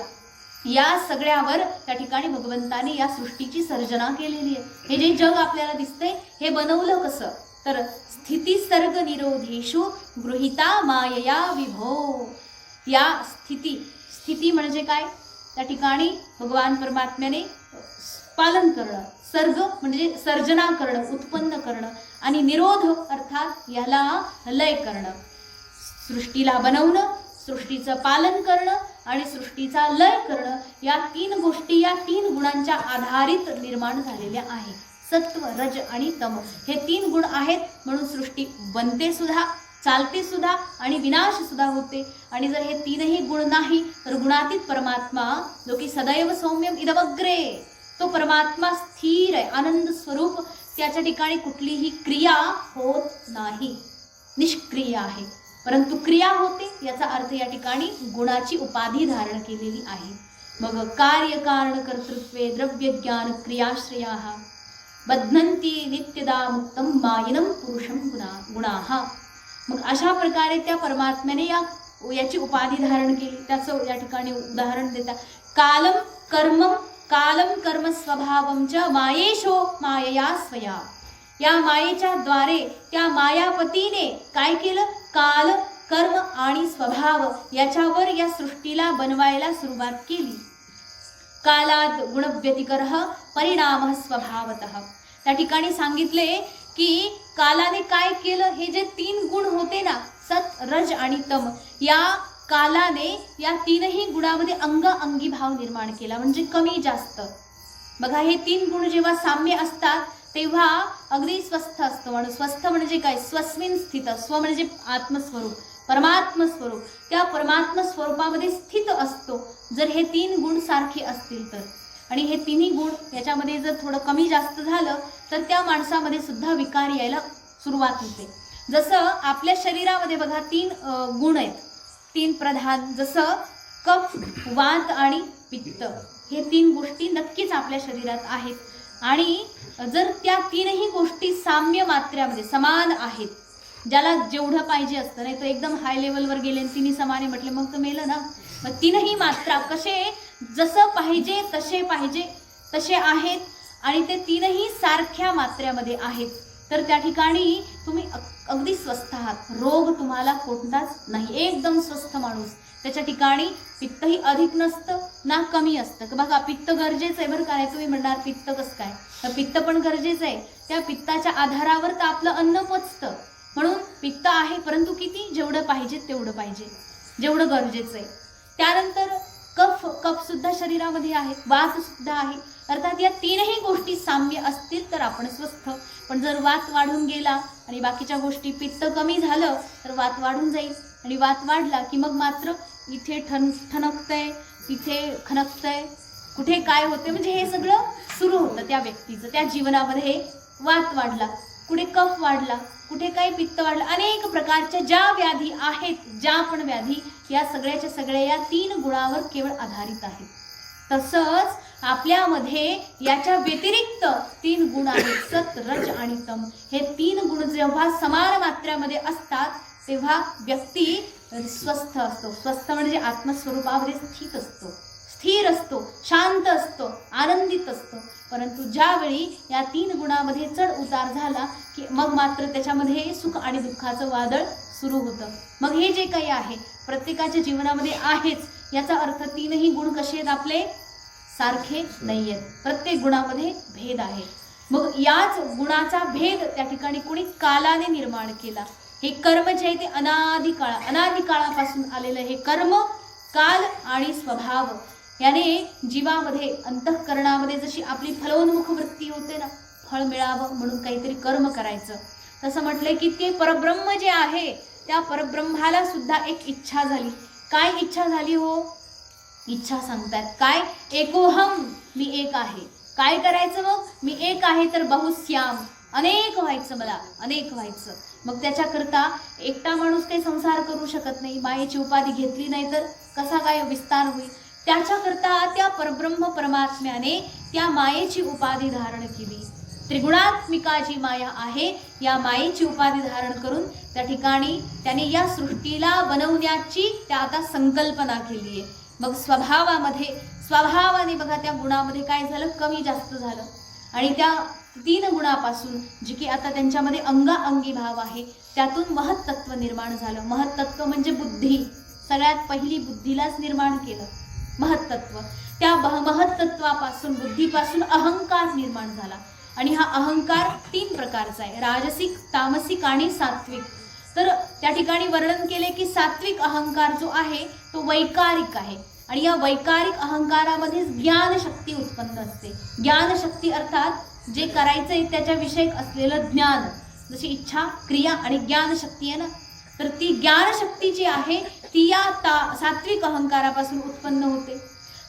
S1: या सगळ्यावर त्या ठिकाणी भगवंताने या सृष्टीची सर्जना केलेली आहे. हे जे जग आपल्याला दिसतंय हे बनवलं कसं? तर स्थिती सर्ग निरोधेषु गृहीता मायया विभो. या स्थिती म्हणजे काय? त्या ठिकाणी भगवान परमात्म्याने पालन करणं, सर्ग म्हणजे सर्जना करणं, उत्पन्न करणं, आणि निरोध अर्थात याला लय करणं. सृष्टीला बनवणं, सृष्टीचं पालन करणं आणि सृष्टीचा लय करणं, या तीन गोष्टी या तीन गुणांच्या आधारित निर्माण झालेल्या आहे. सत्व रज आणि तम हे तीन गुण आहेत म्हणून सृष्टी बनते सुद्धा, चालते सुद्धा आणि विनाश सुद्धा होते. आणि जर हे तीनही गुण नाही तर गुणातीत परमात्मा जो की सदैव सौम्यम इदवग्रे, तो परमात्मा स्थिर आहे, आनंद स्वरूप, त्याच्या ठिकाणी कुठलीही क्रिया होत नाही, निष्क्रिय आहे. परंतु क्रिया होते याचा अर्थ या ठिकाणी गुणाची उपाधी धारण केलेली आहे. मग कार्य कारण कर्तृत्वे द्रव्य ज्ञान क्रियाश्रयाः बध्नन्ति नित्यदा मुक्तम मायिनं पुरुषं गुणाः. मग अशा प्रकारे त्या परमात्म्याने याची उपाधी धारण केली. त्याचं या ठिकाणी उदाहरण देतात, कालम कर्म स्वभावं च मायेशो मायया स्वया. या मायेच्या द्वारे त्या मायापतीने काय केलं? काल, कर्म आणि स्वभाव याच्यावर या सृष्टीला बनवायला सुरुवात केली. कालात गुणव्यतिकरः परिणामः स्वभावतः. त्या ठिकाणी सांगितले की कालाने काय केलं? हे जे तीन गुण होते ना, सत रज आणि तम, या कालाने या तीनही गुणामध्ये अंगी भाव निर्माण केला, म्हणजे कमी जास्त. बघा हे तीन गुण जेव्हा साम्य असतात तेव्हा अगदी स्वस्थ असतो माणूस. स्वस्थ म्हणजे काय? स्वस्मिन स्थित. स्व म्हणजे आत्मस्वरूप, परमात्म स्वरूप, त्या परमात्म स्वरूपामध्ये स्थित असतो जर हे तीन गुण सारखे असतील तर. आणि हे तिन्ही गुण याच्यामध्ये जर थोडं कमी जास्त झालं तर त्या माणसामध्ये सुद्धा विकार यायला सुरुवात होते. जसं आपल्या शरीरामध्ये बघा तीन गुण आहेत, तीन प्रधान, जसं कफ, वात आणि पित्त, हे तीन गोष्टी नक्कीच आपल्या शरीरात आहेत. आणि जर त्या तीनही गोष्टी साम्य मात्र्यामध्ये समान आहेत, ज्याला जेवढं पाहिजे असतं, नाही तर एकदम हाय लेवलवर गेले तिन्ही समाने म्हटले मग तर मेलं ना. मग तीनही मात्रा कसे जसं पाहिजे तसे आहेत आणि ते तीनही सारख्या मात्र्यामध्ये आहेत. तर त्या ठिकाणी तुम्ही अगदी स्वस्थ आहात, रोग तुम्हाला कोणताच नाही, एकदम स्वस्थ माणूस. त्याच्या ठिकाणी पित्तही अधिक नसतं ना कमी असतं. बघा पित्त गरजेचं आहे बरं काय. तुम्ही म्हणणार पित्त कसं काय, तर पित्त पण गरजेचं आहे. त्या पित्ताच्या आधारावर तर आपलं अन्न पचतं, म्हणून पित्त आहे, परंतु किती, जेवढं पाहिजे तेवढं पाहिजे, जेवढं गरजेचं आहे. त्यानंतर कफ सुद्धा शरीरामध्ये आहे, वात सुद्धा आहे. अर्थात या तीनही गोष्टी साम्य असतील तर आपण स्वस्थ. पण जर वात वाढून गेला आणि बाकीच्या गोष्टी, पित्त कमी झालं तर वात वाढून जाईल, आणि वात वाढला की मग मात्र इथे ठणकतंय, तिथे खणकतंय, कुठे काय होते, म्हणजे हे सगळं सुरू होतं त्या व्यक्तीचं. त्या जीवनामध्ये वात वाढला, कुठे कफ वाढला, कुठे काही पित्त वाढलं, अनेक प्रकारच्या ज्या व्याधी आहेत, ज्या पण व्याधी, या सगळ्याच्या सगळ्या या 3 गुणावर केवळ आधारित आहेत. तसंच आपल्यामध्ये याच्या व्यतिरिक्त 3 गुण आहेत, सत, रज आणि तम. हे 3 गुण जेव्हा समान मात्रेमध्ये असतात तेव्हा व्यक्ती स्वस्थ असतो. स्वस्थ म्हणजे आत्मस्वरूपामध्ये स्थित असतो, स्थिर असतो, शांत असतो, आनंदित असतो. परंतु ज्यावेळी या 3 गुणामध्ये चढ उतार झाला की मग मात्र त्याच्यामध्ये सुख आणि दुःखाचं वादळ सुरू होतं. मग हे जे काही आहे प्रत्येकाच्या जीवनामध्ये आहेच. याचा अर्थ 3ही गुण कसे आहेत, आपले सारखे नाही आहेत, प्रत्येक गुणामध्ये भेद आहे. मग याच गुणाचा भेद त्या ठिकाणी कोणी कालाने निर्माण केला. हे कर्म जे आहे ते अनादिकाळापासून आलेलं हे कर्म, काल आणि स्वभाव याने जीवामध्ये, अंतःकरणामध्ये जशी आपली फलोन्मुख वृत्ती होते ना, फळ मिळावं म्हणून काहीतरी कर्म करायचं, तसं म्हटलंय की ते परब्रह्म जे आहे त्या परब्रह्माला सुद्धा एक इच्छा झाली. काय इच्छा झाली हो? इच्छा सांगतात काय, एकोहम, मी एक आहे. काय करायचं मग? मी एक आहे तर बहुश्याम, अनेक व्हायचं, मला अनेक व्हायचं. मग त्याच्याकरता एकटा माणूस काही संसार करू शकत नाही, मायेची उपाधी घेतली नाही तर कसा काय विस्तार होईल. त्याच्याकरता त्या परब्रह्म परमात्म्याने त्या मायेची उपाधी धारण केली. त्रिगुणात्मिका जी माया आहे या मायेची उपाधी धारण करून त्या ठिकाणी त्याने या सृष्टीला बनवण्याची त्या आता संकल्पना केली आहे. मग स्वभावाने बघा त्या गुणामध्ये काय झालं, कमी जास्त झालं. आणि त्या 3 गुणापासून जी की आता त्यांच्यामध्ये अंगाअंगी भाव आहे त्यातून महत्तत्व निर्माण झालं. महत्तत्व म्हणजे बुद्धी, सगळ्यात पहिली बुद्धीलाच निर्माण केलं महत्तत्व. त्या महत्तत्वापासून, बुद्धीपासून अहंकार निर्माण झाला. आणि हा अहंकार 3 प्रकारचा आहे, राजसिक, तामसिक आणि सात्विक. तर त्या ठिकाणी वर्णन केले की सात्विक अहंकार जो आहे तो वैकारिक आहे, आणि या वैकारिक अहंकारामध्ये ज्ञानशक्ती उत्पन्न असते. ज्ञानशक्ती अर्थात जे करायचंय त्याच्याविषयक असलेलं ज्ञान, जशी इच्छा, क्रिया आणि ज्ञानशक्ती आहे ना, तर ती ज्ञानशक्ती जी आहे ती या सात्विक अहंकारापासून उत्पन्न होते.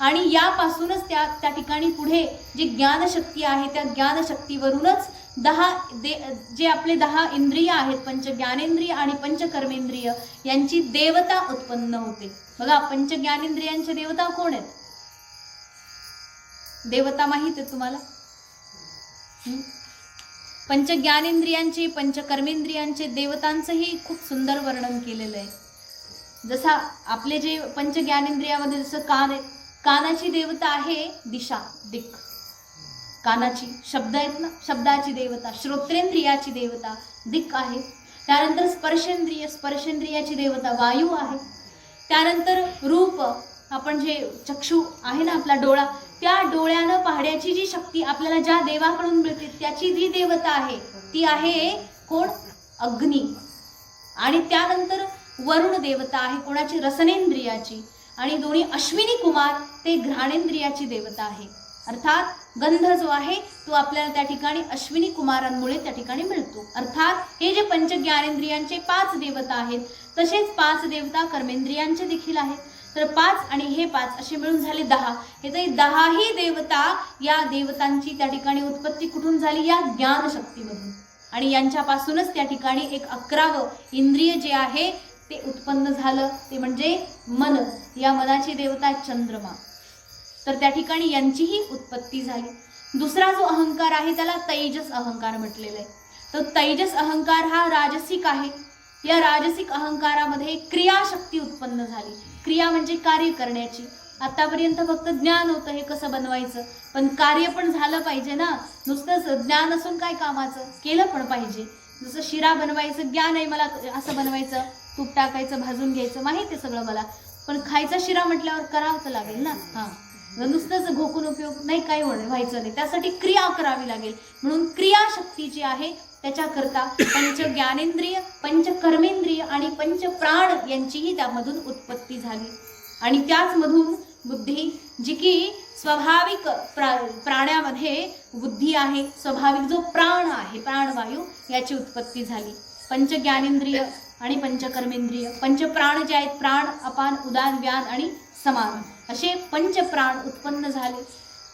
S1: आणि यापासूनच त्या ठिकाणी पुढे जी ज्ञानशक्ती आहे त्या ज्ञानशक्तीवरूनच जे आपले 10 इंद्रिय आहेत, पंच ज्ञानेंद्रिय आणि पंच कर्मेंद्रिय, यांची देवता उत्पन्न होते. बघा पंच ज्ञानेंद्रियांचे देवता कोण आहेत? देवता माहित आहे तुम्हाला? पंच ज्ञानेंद्रियांचे, पंच कर्मेंद्रियांचे देवतांचंही खूप सुंदर वर्णन केलेलं आहे. जसा आपले जे पंच ज्ञानेंद्रियामध्ये जसं कान आहे, कानाची देवता आहे दिशा, दिक. कानाची शब्द आहेत ना, शब्दाची देवता. श्रोत्रेंद्रियाची देवता दिक आहे. त्यानंतर स्पर्शेंद्रियाची देवता वायू आहे. त्यानंतर रूप, आपण जे चक्षु आहे ना आपला डोळा, त्या डोळ्यानं पाहण्याची जी शक्ती आपल्याला ज्या देवाकडून मिळते त्याची जी देवता आहे ती आहे कोण? अग्नी. आणि त्यानंतर वरुण देवता आहे कोणाची? रसनेंद्रियाची. आणि दोन्ही अश्विनी कुमार ते घ्राणेंद्रियाची देवता आहे. अर्थात गंध जो आहे तो आपल्याला त्या ठिकाणी अश्विनी कुमारांमुळे त्या ठिकाणी मिळतो. अर्थात हे जे पंच ज्ञानेंद्रियांचे 5 देवता आहेत, तसेच 5 देवता कर्मेंद्रियांचे देखील आहेत. तर 5 आणि हे 5 असे मिळून झाले 10. हे 10ही देवता, या देवतांची त्या ठिकाणी उत्पत्ती कुठून झाली? या ज्ञानशक्तीमधून. आणि यांच्यापासूनच त्या ठिकाणी एक 11वं इंद्रिय जे आहे ते उत्पन्न झालं, ते म्हणजे मन. या मनाची देवता चंद्रमा. तर त्या ठिकाणी यांचीही उत्पत्ती झाली. दुसरा जो अहंकार आहे त्याला तैजस अहंकार म्हटलेलं आहे. तर तैजस अहंकार हा राजसिक आहे. या राजसिक अहंकारामध्ये क्रियाशक्ती उत्पन्न झाली. क्रिया म्हणजे कार्य करण्याची. आतापर्यंत फक्त ज्ञान होतं हे कसं बनवायचं, पण कार्य पण झालं पाहिजे ना. नुसतंच ज्ञान असून काय कामाचं, केलं पण पाहिजे. जसं शिरा बनवायचं ज्ञान आहे मला, असं बनवायचं, तूप टाकायचं, भाजून घ्यायचं, माहिती आहे सगळं मला, पण खायचा शिरा म्हटल्यावर करावं तर लागेल ना. नुसतंच घोकून उपयोग नाही, काय व्हायचं नाही, त्यासाठी क्रिया करावी लागेल. म्हणून क्रियाशक्ती जी आहे त्याच्याकरता पंच ज्ञानेंद्रिय, पंच कर्मेंद्रिय आणि पंच प्राण यांचीही त्यामधून उत्पत्ती झाली. आणि त्याचमधून बुद्धी, जी की स्वाभाविक प्राण्यामध्ये बुद्धी आहे, स्वाभाविक जो प्राण आहे, प्राणवायू, याची उत्पत्ती झाली. पंच ज्ञानेंद्रिय आणि पंच कर्मेंद्रिय, पंच प्राण जे आहेत, प्राण, अपान, उदान, व्यान आणि समान, असे पंच प्राण उत्पन्न झाले.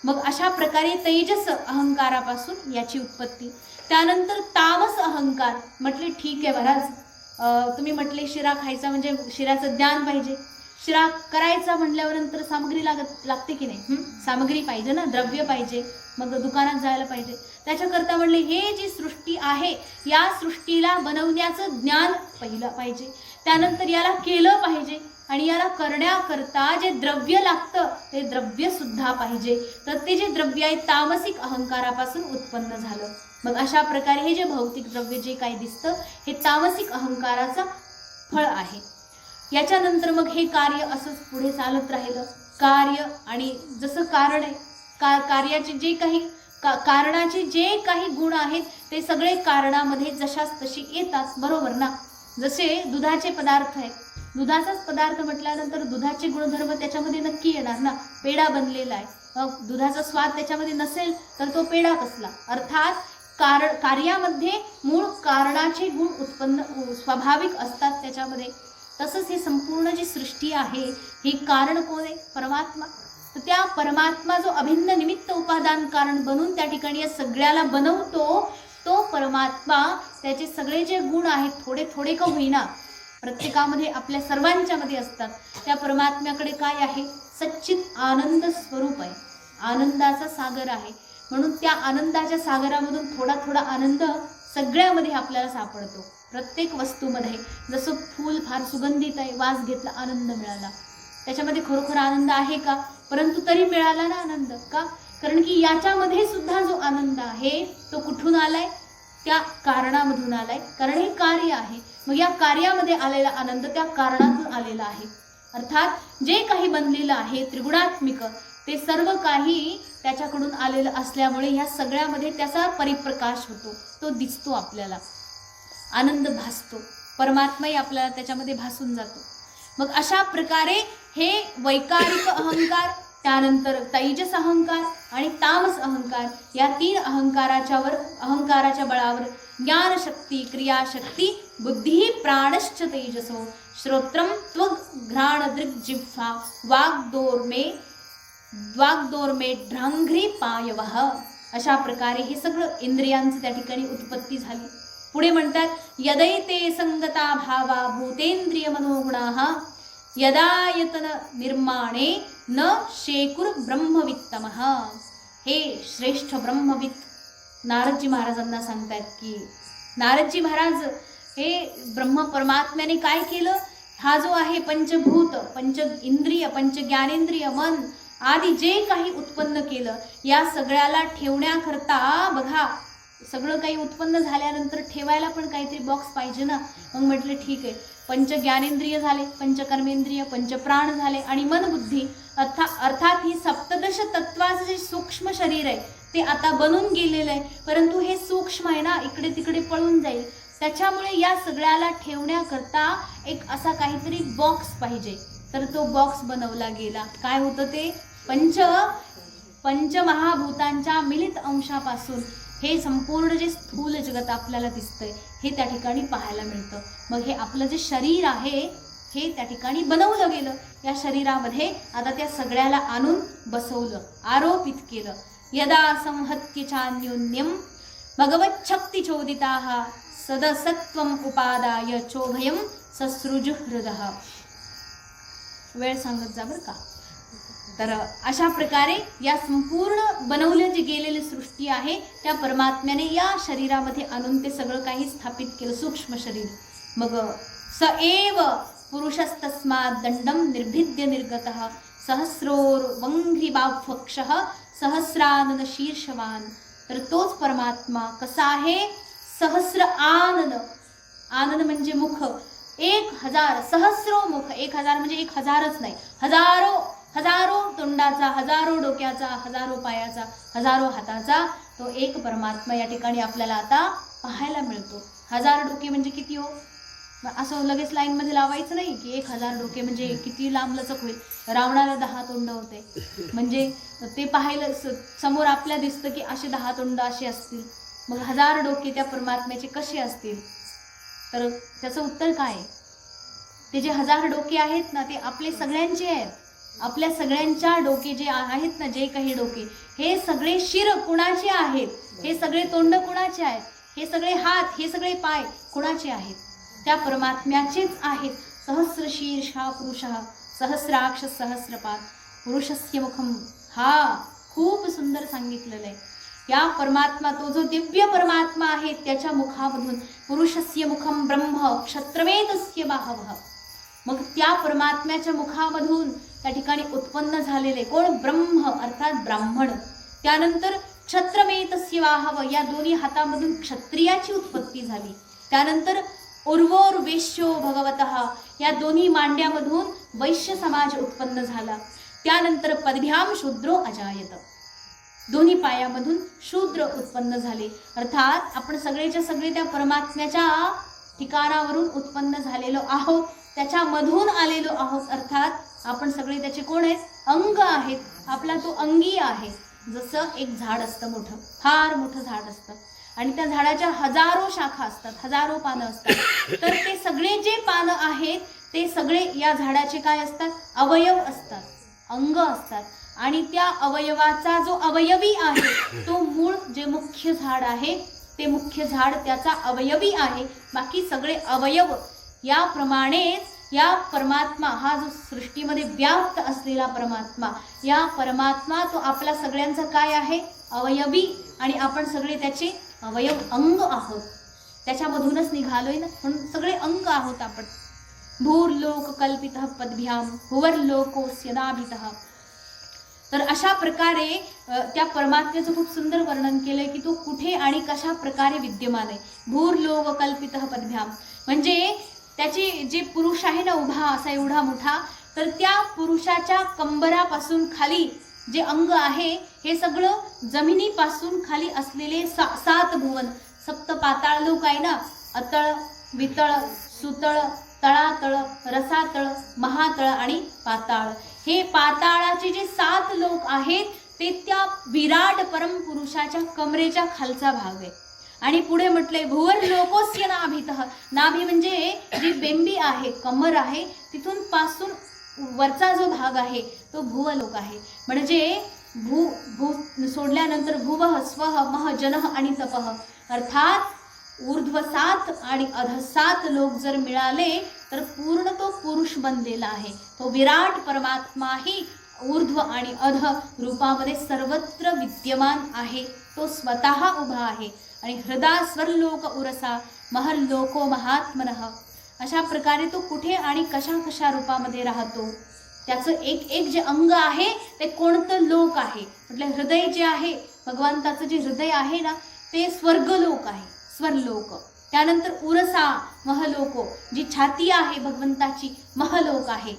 S1: मग अशा प्रकारे तेजस अहंकारापासून याची उत्पत्ती. त्यानंतर तामस अहंकार. म्हटले ठीक आहे महाराज, तुम्ही म्हटले शिरा खायचा म्हणजे शिऱ्याचं ज्ञान पाहिजे, शिरा करायचा म्हटल्यावर नंतर सामग्री लागते की नाही, सामग्री पाहिजे ना, द्रव्य पाहिजे, मग दुकानात जायला पाहिजे. त्याच्याकरता म्हणले हे जी सृष्टी आहे या सृष्टीला बनवण्याचं ज्ञान पहिलं पाहिजे, त्यानंतर याला केलं पाहिजे, आणि याला करण्याकरता जे द्रव्य लागतं ते द्रव्य सुद्धा पाहिजे. तर ते जे द्रव्य आहे तामसिक अहंकारापासून उत्पन्न झालं. मग अशा प्रकारे हे जे भौतिक द्रव्य जे काही दिसतं हे तामसिक अहंकाराचा फळ आहे. याच्यानंतर मग हे कार्य असंच पुढे चालत राहिलं. कार्य आणि जसं कारण आहे, कार्याचे जे काही कारणाचे जे काही गुण आहेत ते सगळे कारणामध्ये जशाच तशी येतात, बरोबर ना. जसे दुधाचे पदार्थ आहेत, दुधाचाच पदार्थ म्हटल्यानंतर दुधाचे गुणधर्म त्याच्यामध्ये नक्की येणार ना. पेढा बनलेला आहे, मग दुधाचा स्वाद त्याच्यामध्ये नसेल तर तो पेढा कसला. अर्थात कार्यामध्ये मूळ कारणाचे गुण उत्पन्न स्वाभाविक असतात त्याच्यामध्ये. तसंच हे संपूर्ण जी सृष्टी आहे ही कारण कोण आहे, परमात्मा. तर त्या परमात्मा जो अभिन्न निमित्त उपादान कारण बनून त्या ठिकाणी या सगळ्याला बनवतो, तो परमात्मा त्याचे सगळे जे गुण आहेत थोडे थोडे का होईना प्रत्येकामध्ये आपल्या सर्वांच्यामध्ये असतात. त्या परमात्म्याकडे काय आहे, सच्चित आनंद स्वरूप आहे, आनंदाचा सागर आहे. म्हणून त्या आनंदाच्या सागरामधून थोडा थोडा आनंद सगळ्यामध्ये आपल्याला सापडतो, प्रत्येक वस्तूमध्ये. जसं फूल फार सुगंधित आहे, वास घेतला, आनंद मिळाला, त्याच्यामध्ये खरोखर आनंद आहे का, परंतु तरी मिळाला ना आनंद. का, कारण की याच्यामध्ये सुद्धा जो आनंद आहे तो कुठून आलाय, त्या कारणामधून आलाय, कारण हे कार्य आहे. मग या कार्यामध्ये आलेला आनंद त्या कारणातून आलेला आहे. अर्थात जे काही बनलेलं आहे त्रिगुणात्मिक ते सर्व काही त्याच्याकडून आलेलं असल्यामुळे ह्या सगळ्यामध्ये त्याचा परिप्रकाश होतो, तो दिसतो, आपल्याला आनंद भासतो, परमात्माही आपल्याला त्याच्यामध्ये भासून जातो. मग अशा प्रकारे हे वैकारिक अहंकार, त्यानंतर तैजस अहंकार आणि तामस अहंकार या तीन अहंकाराच्या बळावर ज्ञानशक्ती, क्रियाशक्ती, बुद्धी, प्राणश्च तेजसो, श्रोत्रम त्वग घ्राण दृग्जिह्वा वाग्दोर्मे ढ्रांघ्री पायवः. अशा प्रकारे हे सगळं इंद्रियांची त्या ठिकाणी उत्पत्ती झाली. पुढे म्हणतात यदैते संगता भावा भूतेंद्रिय मनोगुणाः यदायतन निर्माणे न शेकुर ब्रह्मवित्तमः. हे श्रेष्ठ ब्रह्मवित्त नारदजी महाराजांना सांगतात की नारदजी महाराज हे ब्रह्म परमात्म्याने काय केलं, हा जो आहे पंचभूत, पंच इंद्रिय, पंच ज्ञानेंद्रिय, मन आदी जे काही उत्पन्न केलं या सगळ्याला ठेवण्याकरता बघा, सगळं काही उत्पन्न झाल्यानंतर ठेवायला पण काहीतरी बॉक्स पाहिजे ना. मग म्हटलं ठीक आहे, पंच ज्ञानेंद्रिय झाले, पंच कर्मेंद्रिय, पंच प्राण झाले आणि मन बुद्धी, अर्थात ही सप्तदश तत्वाचं जे सूक्ष्म शरीर आहे ते आता बनून गेलेलं आहे, परंतु हे सूक्ष्म आहे ना, इकडे तिकडे पळून जाईल. त्याच्यामुळे या सगळ्याला ठेवण्याकरता एक असा काहीतरी बॉक्स पाहिजे. तर तो बॉक्स बनवला गेला. काय होतं ते, पंचमहाभूतांच्या मिलित अंशापासून हे संपूर्ण जे स्थूल जगत आपल्याला दिसतंय हे त्या ठिकाणी पाहायला मिळतं. मग हे आपलं जे शरीर आहे हे त्या ठिकाणी बनवलं गेलं. या शरीरामध्ये आता त्या सगळ्याला आणून बसवलं, आरोपित केलं. यदा संहत्य चान्योन्यम भगवच्छक्ती चोदिताः सदसत्वम उपादाय चोभयम ससृजु हृदः. वेळ सांगत जा बरं का. तर अशा प्रकारे या संपूर्ण बनवलं जे गेलेली सृष्टी आहे त्या परमात्म्याने या शरीरामध्ये आणून ते सगळं काही स्थापित केलं, सूक्ष्म शरीर. मग स एव पुरुषस्तस्मात् दंडम निर्भिद्य निर्गतः सहस्रोर्वङ्घ्रिबाह्वक्षः सहस्रानन शीर्षवान. तर तोच परमात्मा कसा आहे? सहस्र आनन. आनन म्हणजे मुख. 1000 सहस्रो मुख. 1000 म्हणजे 1000च नाही, हजारो तोंडाचा, हजारो डोक्याचा, हजारो पायाचा, हजारो हाताचा तो एक परमात्मा या ठिकाणी आपल्याला आता पाहायला मिळतो. 1000 डोके म्हणजे किती हो? असं लगेच लाईनमध्ये लावायचं नाही की 1000 डोके म्हणजे किती लांबलचक होईल. रावणाला 10 तोंड होते म्हणजे ते पाहायला समोर आपल्या दिसतं की असे 10 तोंड असे असतील. मग 1000 डोके त्या परमात्म्याचे कसे असतील? तर त्याचं उत्तर काय आहे? ते जे 1000 डोके आहेत ना ते आपले सगळ्यांचे आहेत. आपल्या सगळ्यांच्या डोके जे आहेत ना, जे काही डोके, हे सगळे शिर कुणाचे आहेत? हे सगळे तोंड कुणाचे आहेत? हे सगळे हात, हे सगळे पाय कुणाचे आहेत? त्या परमात्म्याचेच आहेत. सहस्र शीर्षा पुरुषः सहस्राक्ष सहस्रपाद पुरुषस्य मुखम. हा खूप सुंदर सांगितलेलं आहे. या परमात्मा, तो जो दिव्य परमात्मा आहे त्याच्या मुखामधून पुरुषस्य मुखम ब्रह्म क्षत्रवेदस्य बाहवः. मग त्या परमात्म्याच्या मुखामधून त्या ठिकाणी उत्पन्न झालेले कोण? ब्रह्म अर्थात ब्राह्मण. त्यानंतर क्षत्रमेतस्य बाहव, या दोन्ही हातामधून क्षत्रियाची उत्पत्ती झाली. त्यानंतर उर्वोर्वेश्यो भगवतः, या दोन्ही मांड्यामधून वैश्य समाज उत्पन्न झाला. त्यानंतर पदभ्याम शूद्रो अजायत, दोन्ही पायामधून शूद्र उत्पन्न झाले. अर्थात आपण सगळेच्या सगळे त्या परमात्म्याच्या ठिकाणावरून उत्पन्न झालेलो आहोत, त्याच्यामधून आलेलो आहोत. अर्थात आपण सगळे त्याचे कोण आहेत? अंग आहेत. आपला तो अंगी आहे. जसं एक झाड असतं मोठं, फार मोठं झाड असतं आणि त्या झाडाच्या हजारो शाखा असतात, हजारो पानं असतात. तर ते सगळे जे पानं आहेत ते सगळे या झाडाचे काय असतात? अवयव असतात, अंग असतात. आणि त्या अवयवाचा जो अवयवी आहे तो मूळ जे मुख्य झाड आहे ते मुख्य झाड त्याचा अवयवी आहे. बाकी सगळे अवयव. याप्रमाणेच या परमात्मा, हा जो सृष्टीमध्ये व्याप्त असलेला परमात्मा, या परमात्मा तो आपला सगळ्यांचा काय आहे? अवयवी. आणि आपण सगळे त्याचे अवयव अंग आहोत. त्याच्यामधूनच निघालोय ना, म्हणून सगळे अंग आहोत आपण. भूर्लोक कल्पितः पदभ्याम भुवर्लोकोऽस्य नाभितः. तर अशा प्रकारे त्या परमात्म्याचं खूप सुंदर वर्णन केलंय की तो कुठे आणि कशा प्रकारे विद्यमान आहे. भूर्लोक कल्पितः पदभ्याम म्हणजे त्याची जे पुरुष आहे ना उभा असा एवढा मोठा, तर त्या पुरुषाच्या कंबरापासून खाली जे अंग आहे हे सगळं जमिनीपासून खाली असलेले 7 भुवन, सप्त पाताळ लोक आहे ना, अतळ, वितळ, सुतळ, तळातळ, रसातळ, महातळ आणि पाताळ. हे पाताळाचे जे 7 लोक आहेत ते त्या विराट परमपुरुषाच्या कमरेच्या खालचा भाग आहे. आणि पुढे म्हटलंय भुवर लोकोस्य नाभितः. नाभी म्हणजे जी बेंबी आहे, कमर आहे, तिथून पासून वरचा जो भाग आहे तो भुवलोक आहे. म्हणजे भू सोडल्यानंतर भुवः स्वः मह जनः आणि तपः. अर्थात ऊर्ध्व 7 आणि अध 7 लोक जर मिळाले तर पूर्ण तो पुरुष बनलेला आहे. तो विराट परमात्माही ऊर्ध्व आणि अध रूपामध्ये सर्वत्र विद्यमान आहे. तो स्वतः उभा आहे. आणि हृदा स्वर्लोक उरसा महल्लोको महात्मनः. अशा प्रकारे तो कुठे आणि कशा कशा रूपामध्ये राहतो. त्याचं एक एक जे अंग आहे ते कोणतं लोक आहे म्हटलं, हृदय जे आहे भगवंताचं जे हृदय आहे ना ते स्वर्गलोक आहे, स्वर्लोक. त्यानंतर उरसा महलोको, जी छाती आहे भगवंताची महलोक आहे.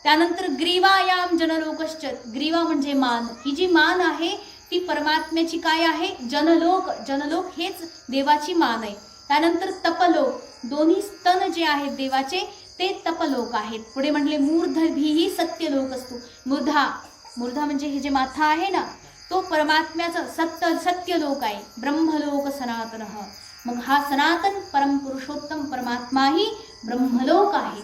S1: त्यानंतर ग्रीवायाम जनलोकश्च, ग्रीवा म्हणजे मान, ही जी मान आहे ती परमात्म्याची काय आहे? जनलोक. जनलोक हेच देवाची मान आहे. त्यानंतर तपलोक, दोन्ही स्तन जे आहेत देवाचे ते तपलोक आहेत. पुढे म्हटले मूर्धभीही सत्यलोक असतो. मूर्धा म्हणजे हे जे माथा आहे ना तो परमात्म्याचा सत्यलोक आहे. ब्रह्मलोक सनातनः. मग हा सनातन परमपुरुषोत्तम परमात्माही ब्रह्मलोक आहे.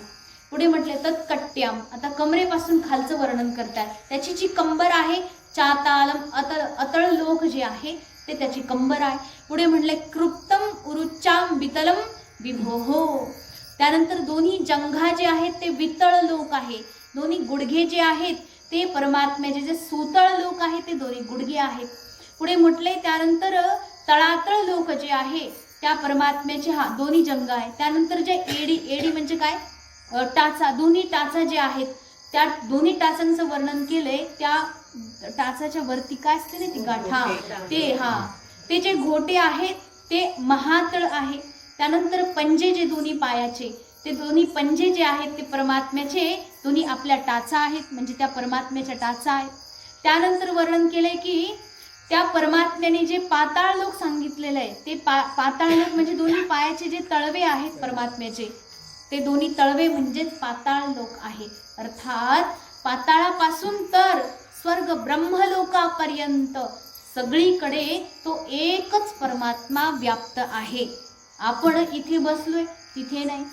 S1: पुढे म्हटले तत्कट्याम, आता कमरेपासून खालचं वर्णन करतात. त्याची जी कंबर आहे चातालम अतळ लोक जे आहे ते त्याची कंबर आहे. पुढे म्हटले कृप्तम उरुच्चाम वितलम विभोहो. त्यानंतर दोन्ही जंघा जे आहेत ते वितळ लोक आहे. दोन्ही गुडघे जे आहेत ते परमात्म्याचे जे सुतळ लोक आहे ते दोन्ही गुडघे आहेत. पुढे म्हटले त्यानंतर तळातळ लोक जे आहे त्या परमात्म्याचे दोन्ही जंघा आहे. त्यानंतर जे एडी, एडी म्हणजे काय? टाचा, दोन्ही टाचा जे आहेत त्या दोन्ही टाचांचं वर्णन केलंय. त्या टाचाच्या वरती काय असते ना ती गाठा, ते जे घोटे आहेत ते महातळ आहे. त्यानंतर पंजे जे दोन्ही पायाचे, ते दोन्ही पंजे जे आहेत ते परमात्म्याचे दोन्ही आपल्या टाचा आहेत, म्हणजे त्या परमात्म्याच्या टाचा आहेत. त्यानंतर वर्णन केलंय की त्या परमात्म्याने जे पाताळ लोक सांगितलेलं आहे ते पाताळ लोक म्हणजे दोन्ही पायाचे जे तळवे आहेत परमात्म्याचे, ते दोन्ही तळवे म्हणजेच पाताळ लोक आहेत. अर्थात पाताळापासून तर स्वर्ग ब्रह्मलोकापर्यंत सगळीकडे तो एकच परमात्मा व्याप्त आहे. आपण इथे बसलोय तिथे नाही,